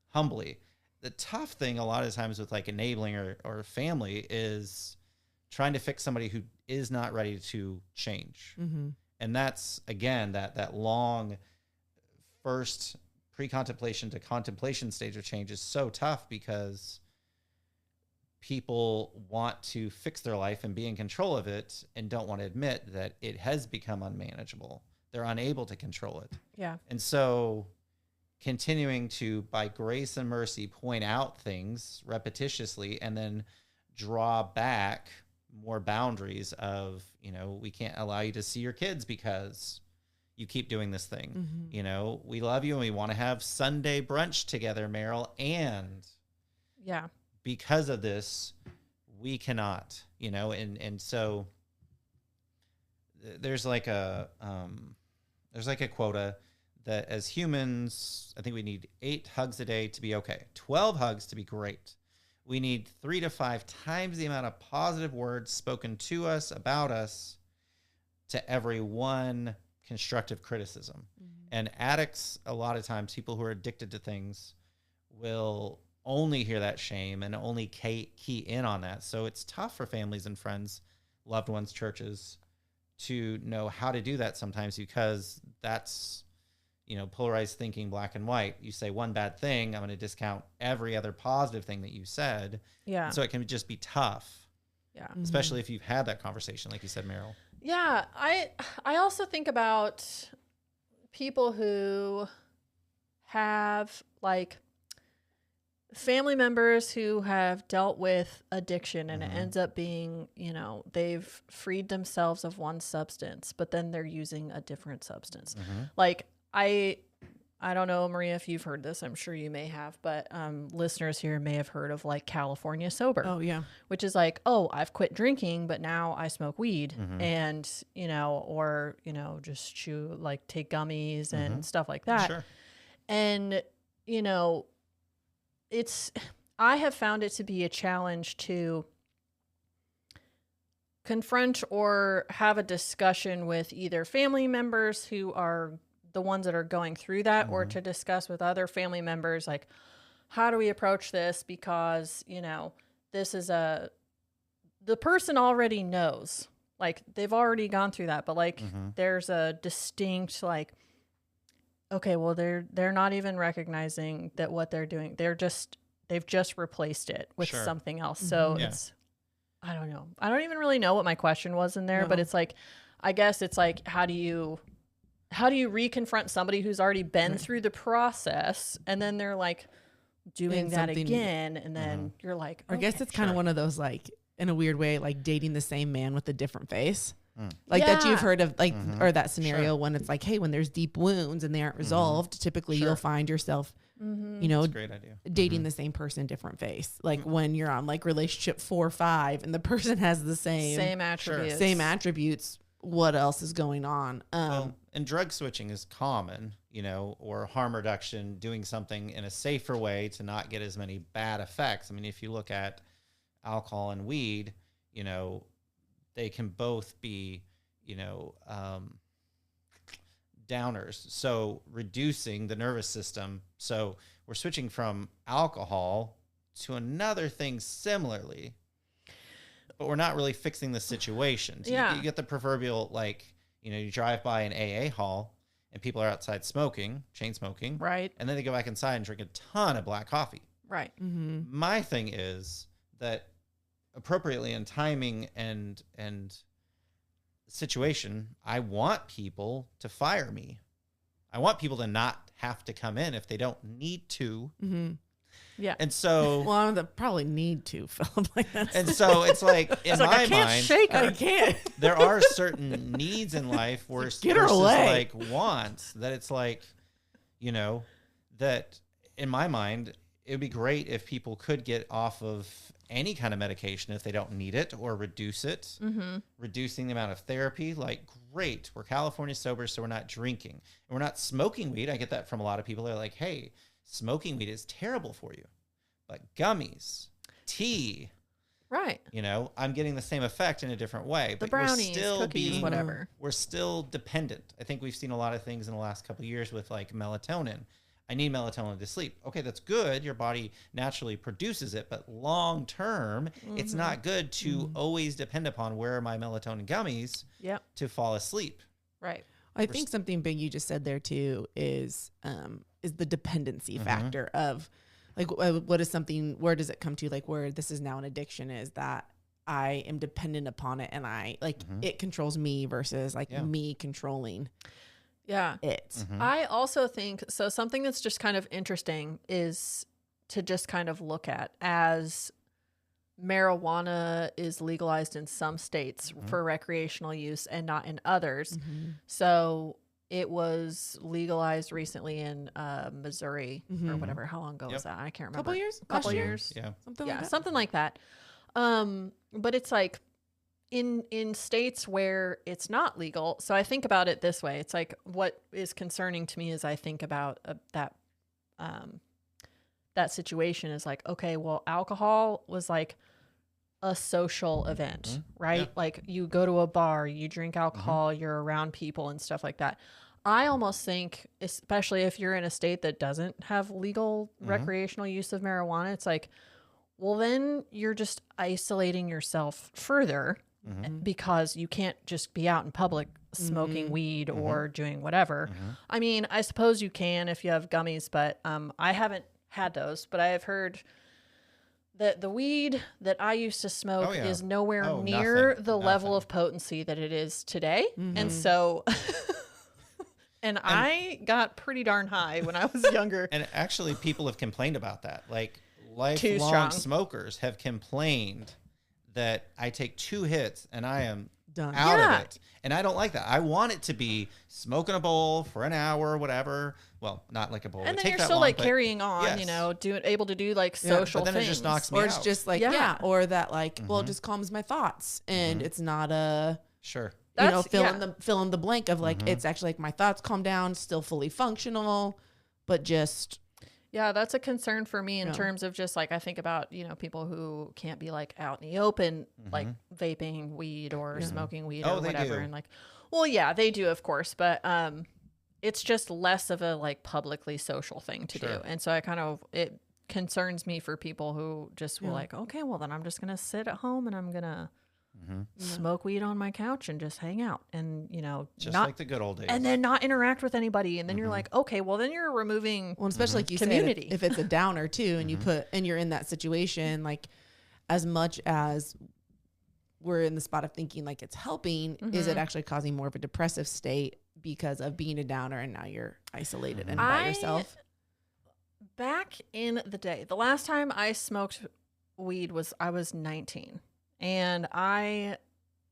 humbly. The tough thing a lot of times with like enabling or family is trying to fix somebody who is not ready to change. Mm-hmm. And that's, again, that long first pre-contemplation to contemplation stage of change is so tough because people want to fix their life and be in control of it and don't want to admit that it has become unmanageable. They're unable to control it. Yeah. And so continuing to, by grace and mercy, point out things repetitiously and then draw back more boundaries of, we can't allow you to see your kids because you keep doing this thing. Mm-hmm. We love you and we want to have Sunday brunch together, Meryl. And Yeah. because of this, we cannot, and so there's like a quota that as humans, I think we need 8 hugs a day to be okay, 12 hugs to be great. We need 3 to 5 times the amount of positive words spoken to us, about us, to every one constructive criticism. Mm-hmm. And addicts, a lot of times, people who are addicted to things will only hear that shame and only key in on that. So it's tough for families and friends, loved ones, churches, to know how to do that sometimes because that's, polarized thinking, black and white. You say one bad thing, I'm going to discount every other positive thing that you said. Yeah. And so it can just be tough, Yeah. especially if you've had that conversation, like you said, Meryl. Yeah. I also think about people who have like family members who have dealt with addiction and it ends up being, they've freed themselves of one substance, but then they're using a different substance. Like I don't know, Maria, if you've heard this, I'm sure you may have, but listeners here may have heard of like California Sober. Oh, yeah. Which is like, oh, I've quit drinking, but now I smoke weed and, or, just take gummies and stuff like that. Sure. And, I have found it to be a challenge to confront or have a discussion with either family members who are the ones that are going through that or to discuss with other family members, like, how do we approach this? Because, this is the person already knows, like they've already gone through that, but like there's a distinct, like, okay, well, they're not even recognizing that what they're doing, they've just replaced it with something else. So it's, I don't know. I don't even really know what my question was in there, but it's like, I guess it's like, how do you reconfront somebody who's already been through the process and then they're like doing that again. And then you're like, I guess it's kind of one of those, like, in a weird way, like dating the same man with a different face. Like that you've heard of, like, or that scenario when it's like, hey, when there's deep wounds and they aren't resolved, typically you'll find yourself, That's a great idea. dating the same person, different face. Like when you're on like relationship 4 or 5 and the person has the same attributes. What else is going on? And drug switching is common, or harm reduction, doing something in a safer way to not get as many bad effects. I mean, if you look at alcohol and weed, they can both be, downers. So reducing the nervous system. So we're switching from alcohol to another thing similarly, but we're not really fixing the situation. So you get the proverbial, like, you drive by an AA hall and people are outside chain smoking. Right. And then they go back inside and drink a ton of black coffee. Right. My thing is that appropriately in timing and situation, I want people to fire me. I want people to not have to come in if they don't need to. Yeah. And so, well, they probably need to, Phillip. Like that's and so it's like, in my mind, I can't. there are certain needs in life versus like wants, that it's like, that in my mind, it would be great if people could get off of any kind of medication if they don't need it, or reduce it. Reducing the amount of therapy, like, great, we're California sober, so we're not drinking and we're not smoking weed. I get that from a lot of people. They're like, hey, smoking weed is terrible for you, but gummies, tea, Right. You know, I'm getting the same effect in a different way. The But brownies, cookies, whatever. We're still dependent. I think we've seen a lot of things in the last couple of years with like melatonin. I need melatonin to sleep. Okay, that's good. Your body naturally produces it, but long term, it's not good to always depend upon where are my melatonin gummies to fall asleep. Right. I think something big you just said there too is the dependency factor of like what is something, where does it come to, like where this is now an addiction, is that I am dependent upon it and I like it controls me versus like me controlling it. I also think so. Something that's just kind of interesting is to just kind of look at as marijuana is legalized in some states for recreational use and not in others. So it was legalized recently in Missouri or whatever. How long ago was that? I can't remember. Couple years. Yeah. Something like that. But it's like in states where it's not legal. So I think about it this way. It's like what is concerning to me is I think about that situation is like, okay, well, alcohol was like a social event, right? Yeah. Like you go to a bar, you drink alcohol, you're around people and stuff like that. I almost think, especially if you're in a state that doesn't have legal recreational use of marijuana, it's like, well, then you're just isolating yourself further because you can't just be out in public smoking weed or doing whatever. I mean, I suppose you can if you have gummies, but I haven't had those, but I have heard that the weed that I used to smoke is nowhere near the level of potency that it is today. And so, and I got pretty darn high when I was younger. And actually people have complained about that. Like lifelong smokers have complained that I take 2 hits and I am done out of it. And I don't like that. I want it to be smoking a bowl for an hour or whatever. Well, not like a bowl. And then you're still like carrying on, you know, able to do like social but then things. It just knocks me out. Or it's just like, or that like, well, it just calms my thoughts. And it's not a, sure. You know, fill in the blank of like, it's actually like my thoughts calm down, still fully functional, but just. Yeah, that's a concern for me in terms of just like I think about, you know, people who can't be like out in the open, like vaping weed or smoking weed or whatever. And like, well, yeah, they do, of course. But it's just less of a like publicly social thing to do. And so it concerns me for people who just were like, okay, well, then I'm just going to sit at home and I'm going to smoke weed on my couch and just hang out and, you know, just like the good old days, and then not interact with anybody. And then you're like, okay, well then you're removing, well, especially like you community. Said, if it's a downer too, and you're in that situation, like as much as we're in the spot of thinking like it's helping, is it actually causing more of a depressive state because of being a downer and now you're isolated and by yourself? Back in the day, the last time I smoked weed I was 19. And I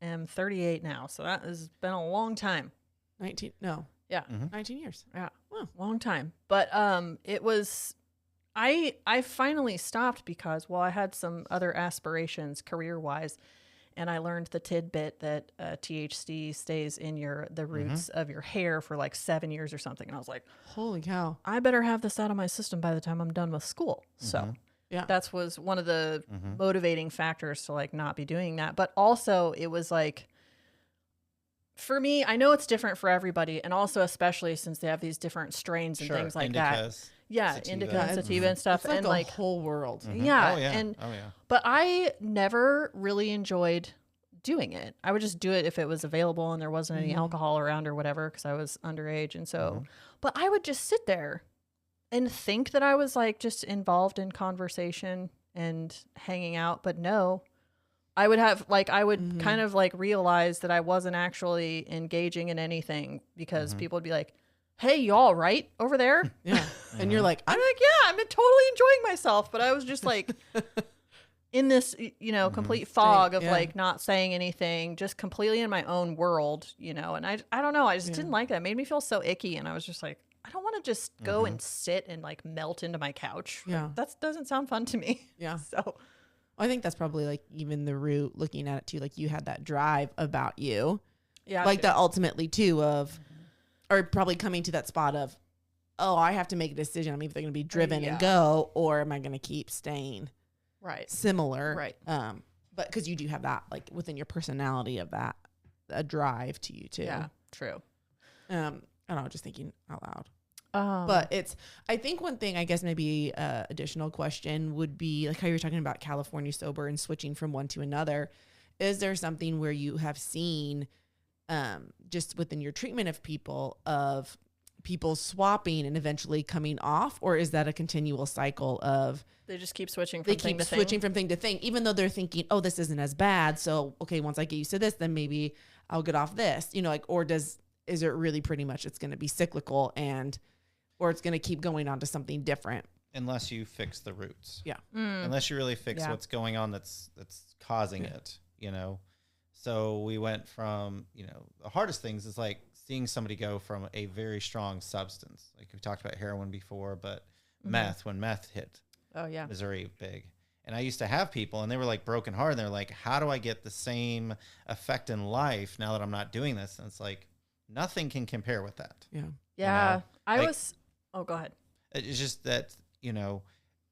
am 38 now, so that has been a long time. 19? No. Yeah. 19 years. Yeah. Oh, long time. But it was, I finally stopped because, well, I had some other aspirations career-wise, and I learned the tidbit that THC stays in the roots of your hair for like 7 years or something. And I was like, holy cow. I better have this out of my system by the time I'm done with school. So. Yeah, that was one of the motivating factors to like not be doing that. But also it was like, for me, I know it's different for everybody. And also, especially since they have these different strains and things like that. Yeah, indica and sativa and stuff. It's like and a like whole world. Yeah. And, but I never really enjoyed doing it. I would just do it if it was available and there wasn't any alcohol around or whatever, because I was underage. And so, but I would just sit there and think that I was like just involved in conversation and hanging out. But no, I would have like, I would kind of like realize that I wasn't actually engaging in anything because people would be like, hey, you all right over there? Yeah. And you're like, I'm like, yeah, I'm totally enjoying myself. But I was just like in this, you know, complete fog of like not saying anything, just completely in my own world, you know? And I don't know. I just didn't like that. It made me feel so icky. And I was just like, I don't want to just go and sit and like melt into my couch. Yeah. That doesn't sound fun to me. Yeah. So I think that's probably like even the root looking at it too. Like you had that drive about you. Yeah. Like that ultimately too of, or probably coming to that spot of, oh, I have to make a decision. I'm either going to be driven and go, or am I going to keep staying right similar? Right. but because you do have that like within your personality of that, a drive to you too. Yeah, true. I don't know, just thinking out loud. Um, But I think one thing, I guess maybe additional question would be like how you're talking about California sober and switching from one to another. Is there something where you have seen just within your treatment of people swapping and eventually coming off? Or is that a continual cycle of they just keep switching from thing to thing? switching from thing to thing, even though they're thinking, oh, this isn't as bad. So, okay, once I get used to this, then maybe I'll get off this, like, or is it really pretty much it's going to be cyclical or it's going to keep going on to something different? Unless you fix the roots. Yeah. Unless you really fix Yeah. what's going on that's causing it, So we went from, the hardest things is like seeing somebody go from a very strong substance. Like we talked about heroin before, but meth, when meth hit Oh, yeah. Missouri big. And I used to have people and they were like broken heart and they're like, how do I get the same effect in life now that I'm not doing this? And it's like, nothing can compare with that. Yeah. Yeah. Like- Oh, go ahead. It's just that,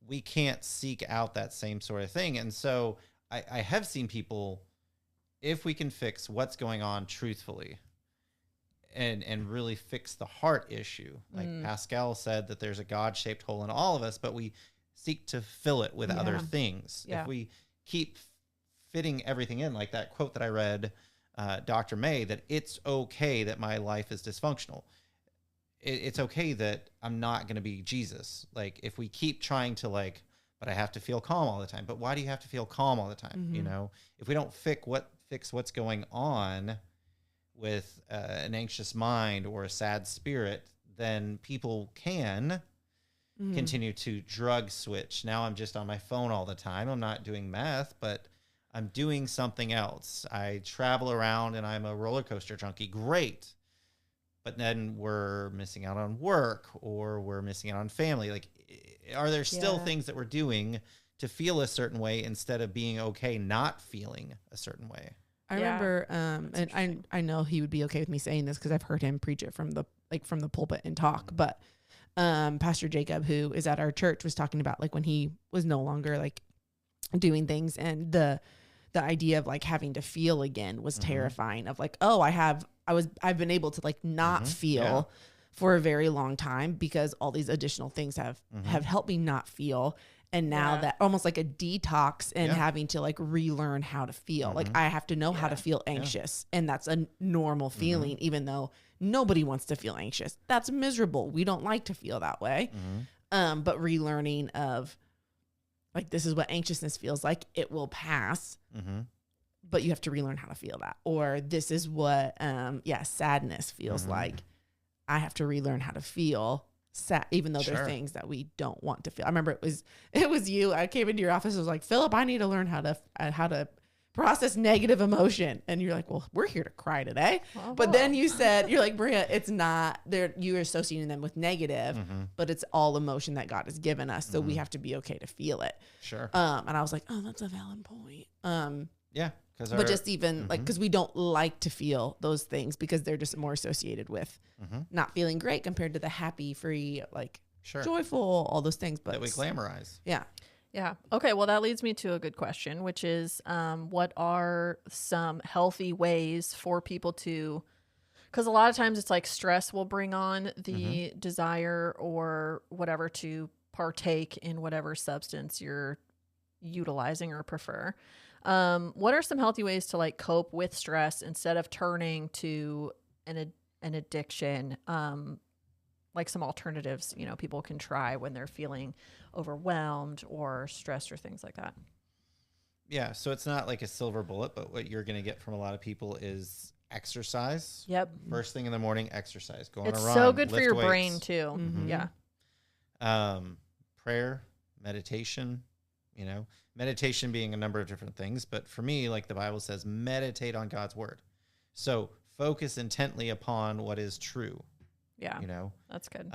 we can't seek out that same sort of thing. And so I have seen people, if we can fix what's going on truthfully and really fix the heart issue, like Pascal said that there's a God-shaped hole in all of us, but we seek to fill it with other things. Yeah. If we keep fitting everything in, like that quote that I read, Dr. May, that it's okay that my life is dysfunctional. It's okay that I'm not going to be Jesus. Like if we keep trying to but I have to feel calm all the time. But why do you have to feel calm all the time? If we don't fix what's going on with an anxious mind or a sad spirit, then people can continue to drug switch. Now I'm just on my phone all the time. I'm not doing meth, but I'm doing something else. I travel around and I'm a roller coaster junkie. Great. But then we're missing out on work or we're missing out on family. Like, are there still things that we're doing to feel a certain way instead of being okay not feeling a certain way? I remember, and I know he would be okay with me saying this because I've heard him preach it from the pulpit and talk. But Pastor Jacob, who is at our church, was talking about like when he was no longer like doing things, and the idea of like having to feel again was terrifying. Of like, oh, I've been able to like not feel for a very long time because all these additional things have helped me not feel. And now that almost like a detox and having to like relearn how to feel. Like I have to know how to feel anxious. And that's a normal feeling, even though nobody wants to feel anxious. That's miserable. We don't like to feel that way. But relearning of like, this is what anxiousness feels like. It will pass. But you have to relearn how to feel that. Or this is what, sadness feels like. I have to relearn how to feel sad, even though there are things that we don't want to feel. I remember it was you. I came into your office. I was like, Phillip, I need to learn how to process negative emotion. And you're like, well, we're here to cry today. But then you said, you're like, Maria, it's not there. You're associating them with negative, but it's all emotion that God has given us. So we have to be okay to feel it. Sure. And I was like, oh, that's a valid point. Yeah. But just even like, because we don't like to feel those things because they're just more associated with not feeling great compared to the happy, free, like joyful, all those things. But that we glamorize. Yeah. Yeah. Okay. Well, that leads me to a good question, which is what are some healthy ways for people to, because a lot of times it's like stress will bring on the desire or whatever to partake in whatever substance you're utilizing or prefer. What are some healthy ways to like cope with stress instead of turning to an addiction? Like some alternatives, people can try when they're feeling overwhelmed or stressed or things like that. Yeah. So it's not like a silver bullet, but what you're going to get from a lot of people is exercise. Yep. First thing in the morning, exercise. Go on It's a run. so good for lift your weights. brain too. Yeah. Prayer, meditation, meditation being a number of different things. But for me, like the Bible says, meditate on God's word. So focus intently upon what is true. Yeah. That's good.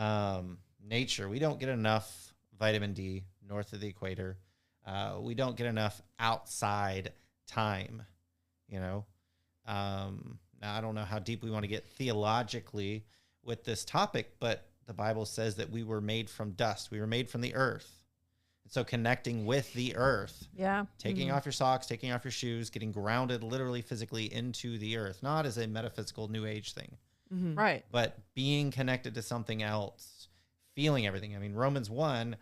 Nature. We don't get enough vitamin D north of the equator. We don't get enough outside time, Now, I don't know how deep we want to get theologically with this topic, but the Bible says that we were made from dust. We were made from the earth. So connecting with the earth, Yeah. taking off your socks, taking off your shoes, getting grounded literally physically into the earth, not as a metaphysical new age thing, Right. but being connected to something else, feeling everything. I mean, Romans 1,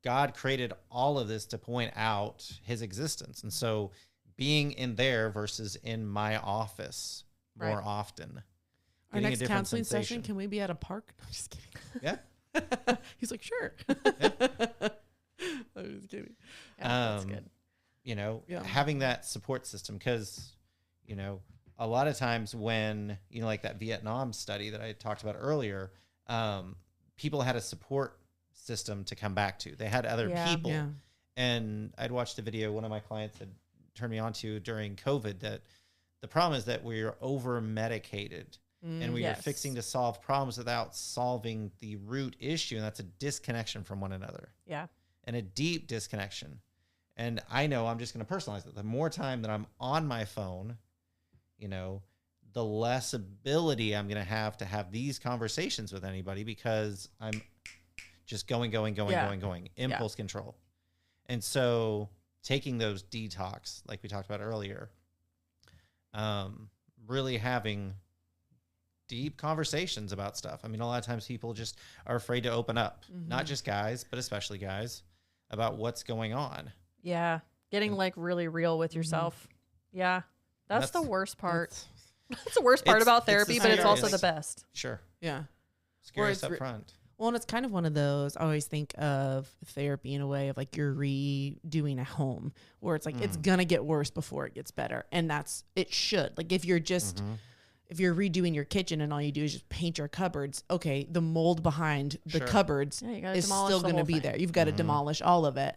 God created all of this to point out his existence. And so being in there versus in my office more Right. often. Our Getting a next different counseling sensation. session, can we be at a park? No, I'm just kidding. Yeah. He's like, sure. I'm just kidding. Yeah, that's good. You know, Yeah. having that support system, because, you know, a lot of times when, you know, like that Vietnam study that I talked about earlier, people had a support system to come back to. They had other Yeah. people. Yeah. And I'd watched a video one of my clients had turned me on to during COVID, that the problem is that we're over medicated and we are Yes. fixing to solve problems without solving the root issue. And that's a disconnection from one another, Yeah. and a deep disconnection. And I know, I'm just going to personalize it. The more time that I'm on my phone, you know, the less ability I'm going to have these conversations with anybody, because I'm just going, impulse control. And so taking those detox, like we talked about earlier, really having deep conversations about stuff. I mean, a lot of times people just are afraid to open up, not just guys, but especially guys, about what's going on. Yeah. Getting like really real with yourself. Yeah. That's the worst part. That's the worst part about therapy, but it's also the best. Sure. Yeah. Scariest up front. Well, and it's kind of one of those, I always think of therapy in a way of like you're redoing a home, where it's like it's going to get worse before it gets better. And it should. Like if you're just, if you're redoing your kitchen and all you do is just paint your cupboards, okay, the mold behind the cupboards Yeah, you gotta is demolish still the going to whole be thing. there. You've got to demolish all of it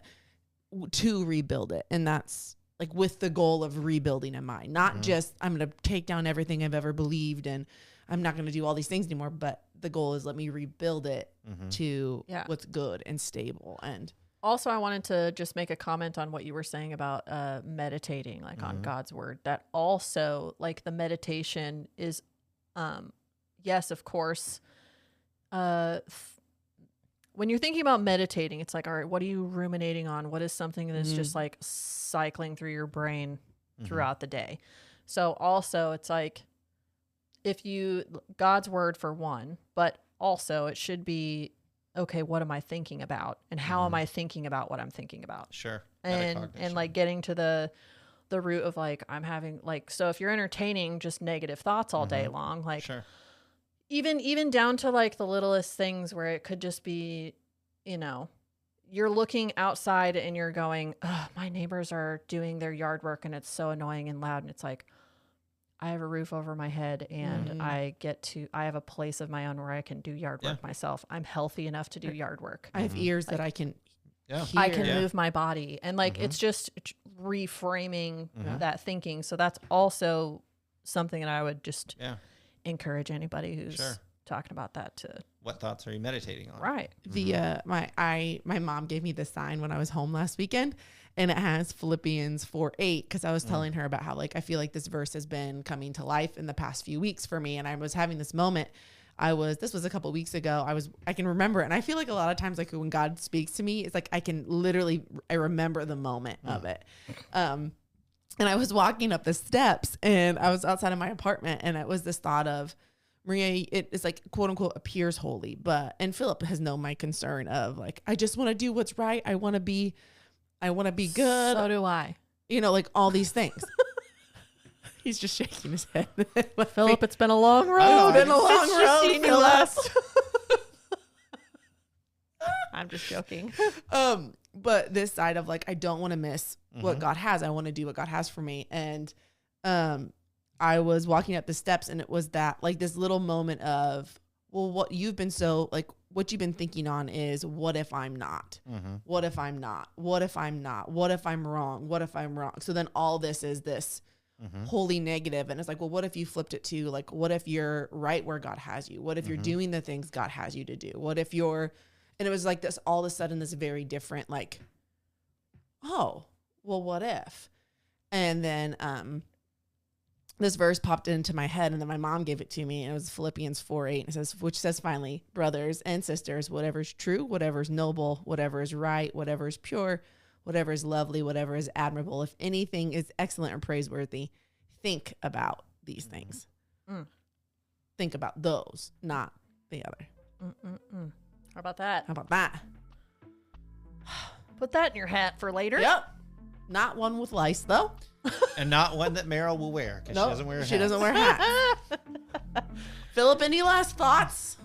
to rebuild it. And that's like with the goal of rebuilding in mind, not just I'm going to take down everything I've ever believed and I'm not going to do all these things anymore, but the goal is let me rebuild it to what's good and stable. And Also, I wanted to just make a comment on what you were saying about meditating, like on God's word. That also, like the meditation is, yes, of course. When you're thinking about meditating, it's like, all right, what are you ruminating on? What is something that's just like cycling through your brain throughout the day? So also, it's like, God's word for one, but also it should be, okay, what am I thinking about? And how am I thinking about what I'm thinking about? Sure. And like getting to the root of like, I'm having like, so if you're entertaining just negative thoughts all day long, like Sure. even down to like the littlest things where it could just be, you know, you're looking outside and you're going, oh, my neighbors are doing their yard work and it's so annoying and loud. And it's like, I have a roof over my head and I have a place of my own where I can do yard work myself. I'm healthy enough to do yard work. I have ears that I can hear. I can move my body. And like, it's just reframing that thinking. So that's also something that I would just encourage anybody who's talking about that to. What thoughts are you meditating on? Right. My mom gave me this sign when I was home last weekend, and it has Philippians 4:8, because I was telling her about how like I feel like this verse has been coming to life in the past few weeks for me, and I was having this moment. This was a couple weeks ago. I can remember it, and I feel like a lot of times like when God speaks to me, it's like I remember the moment of it. And I was walking up the steps, and I was outside of my apartment, and it was this thought of, Maria, it is like quote unquote appears holy, and Philip has known my concern of like, I just want to do what's right. I want to be good. So do I. You know, like all these things. He's just shaking his head. Philip, it's been a long road. It's been a long road. Seen you last. I'm just joking. But this side of like, I don't want to miss what God has. I want to do what God has for me. And, I was walking up the steps, and it was that like this little moment of, well, what you've been thinking on is, what if I'm not? What if I'm not? What if I'm not? What if I'm wrong? What if I'm wrong? So then all this is this wholly negative. And it's like, well, what if you flipped it to like, what if you're right where God has you? What if you're doing the things God has you to do? What if and it was like this, all of a sudden, this very different, like, oh, well, what if? And then, this verse popped into my head, and then my mom gave it to me, and it was Philippians 4:8. It says, which says, finally, brothers and sisters, whatever is true, whatever is noble, whatever is right, whatever is pure, whatever is lovely, whatever is admirable, if anything is excellent or praiseworthy, think about these things. Think about those, not the other. How about that? How about that? Put that in your hat for later. Yep. Not one with lice, though. And not one that Meryl will wear because she doesn't wear a hat. She doesn't wear hats. Philip, any last thoughts?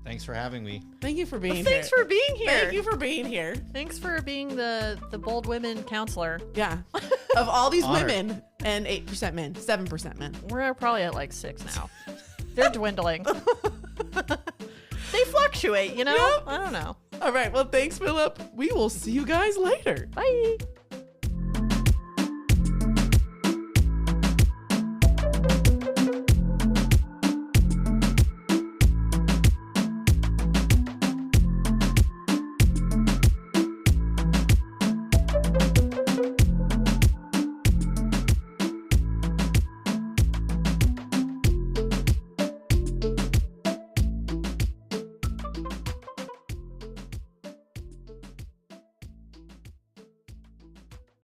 Thanks for having me. Thank you for being here. Thanks for being here. Thank you for being here. Thanks for being the bold women counselor. Yeah. Of all these Honored. women, and 8% men, 7% men. We're probably at like 6 now. They're dwindling. They fluctuate, you know? Yep. I don't know. All right. Well, thanks, Philip. We will see you guys later. Bye.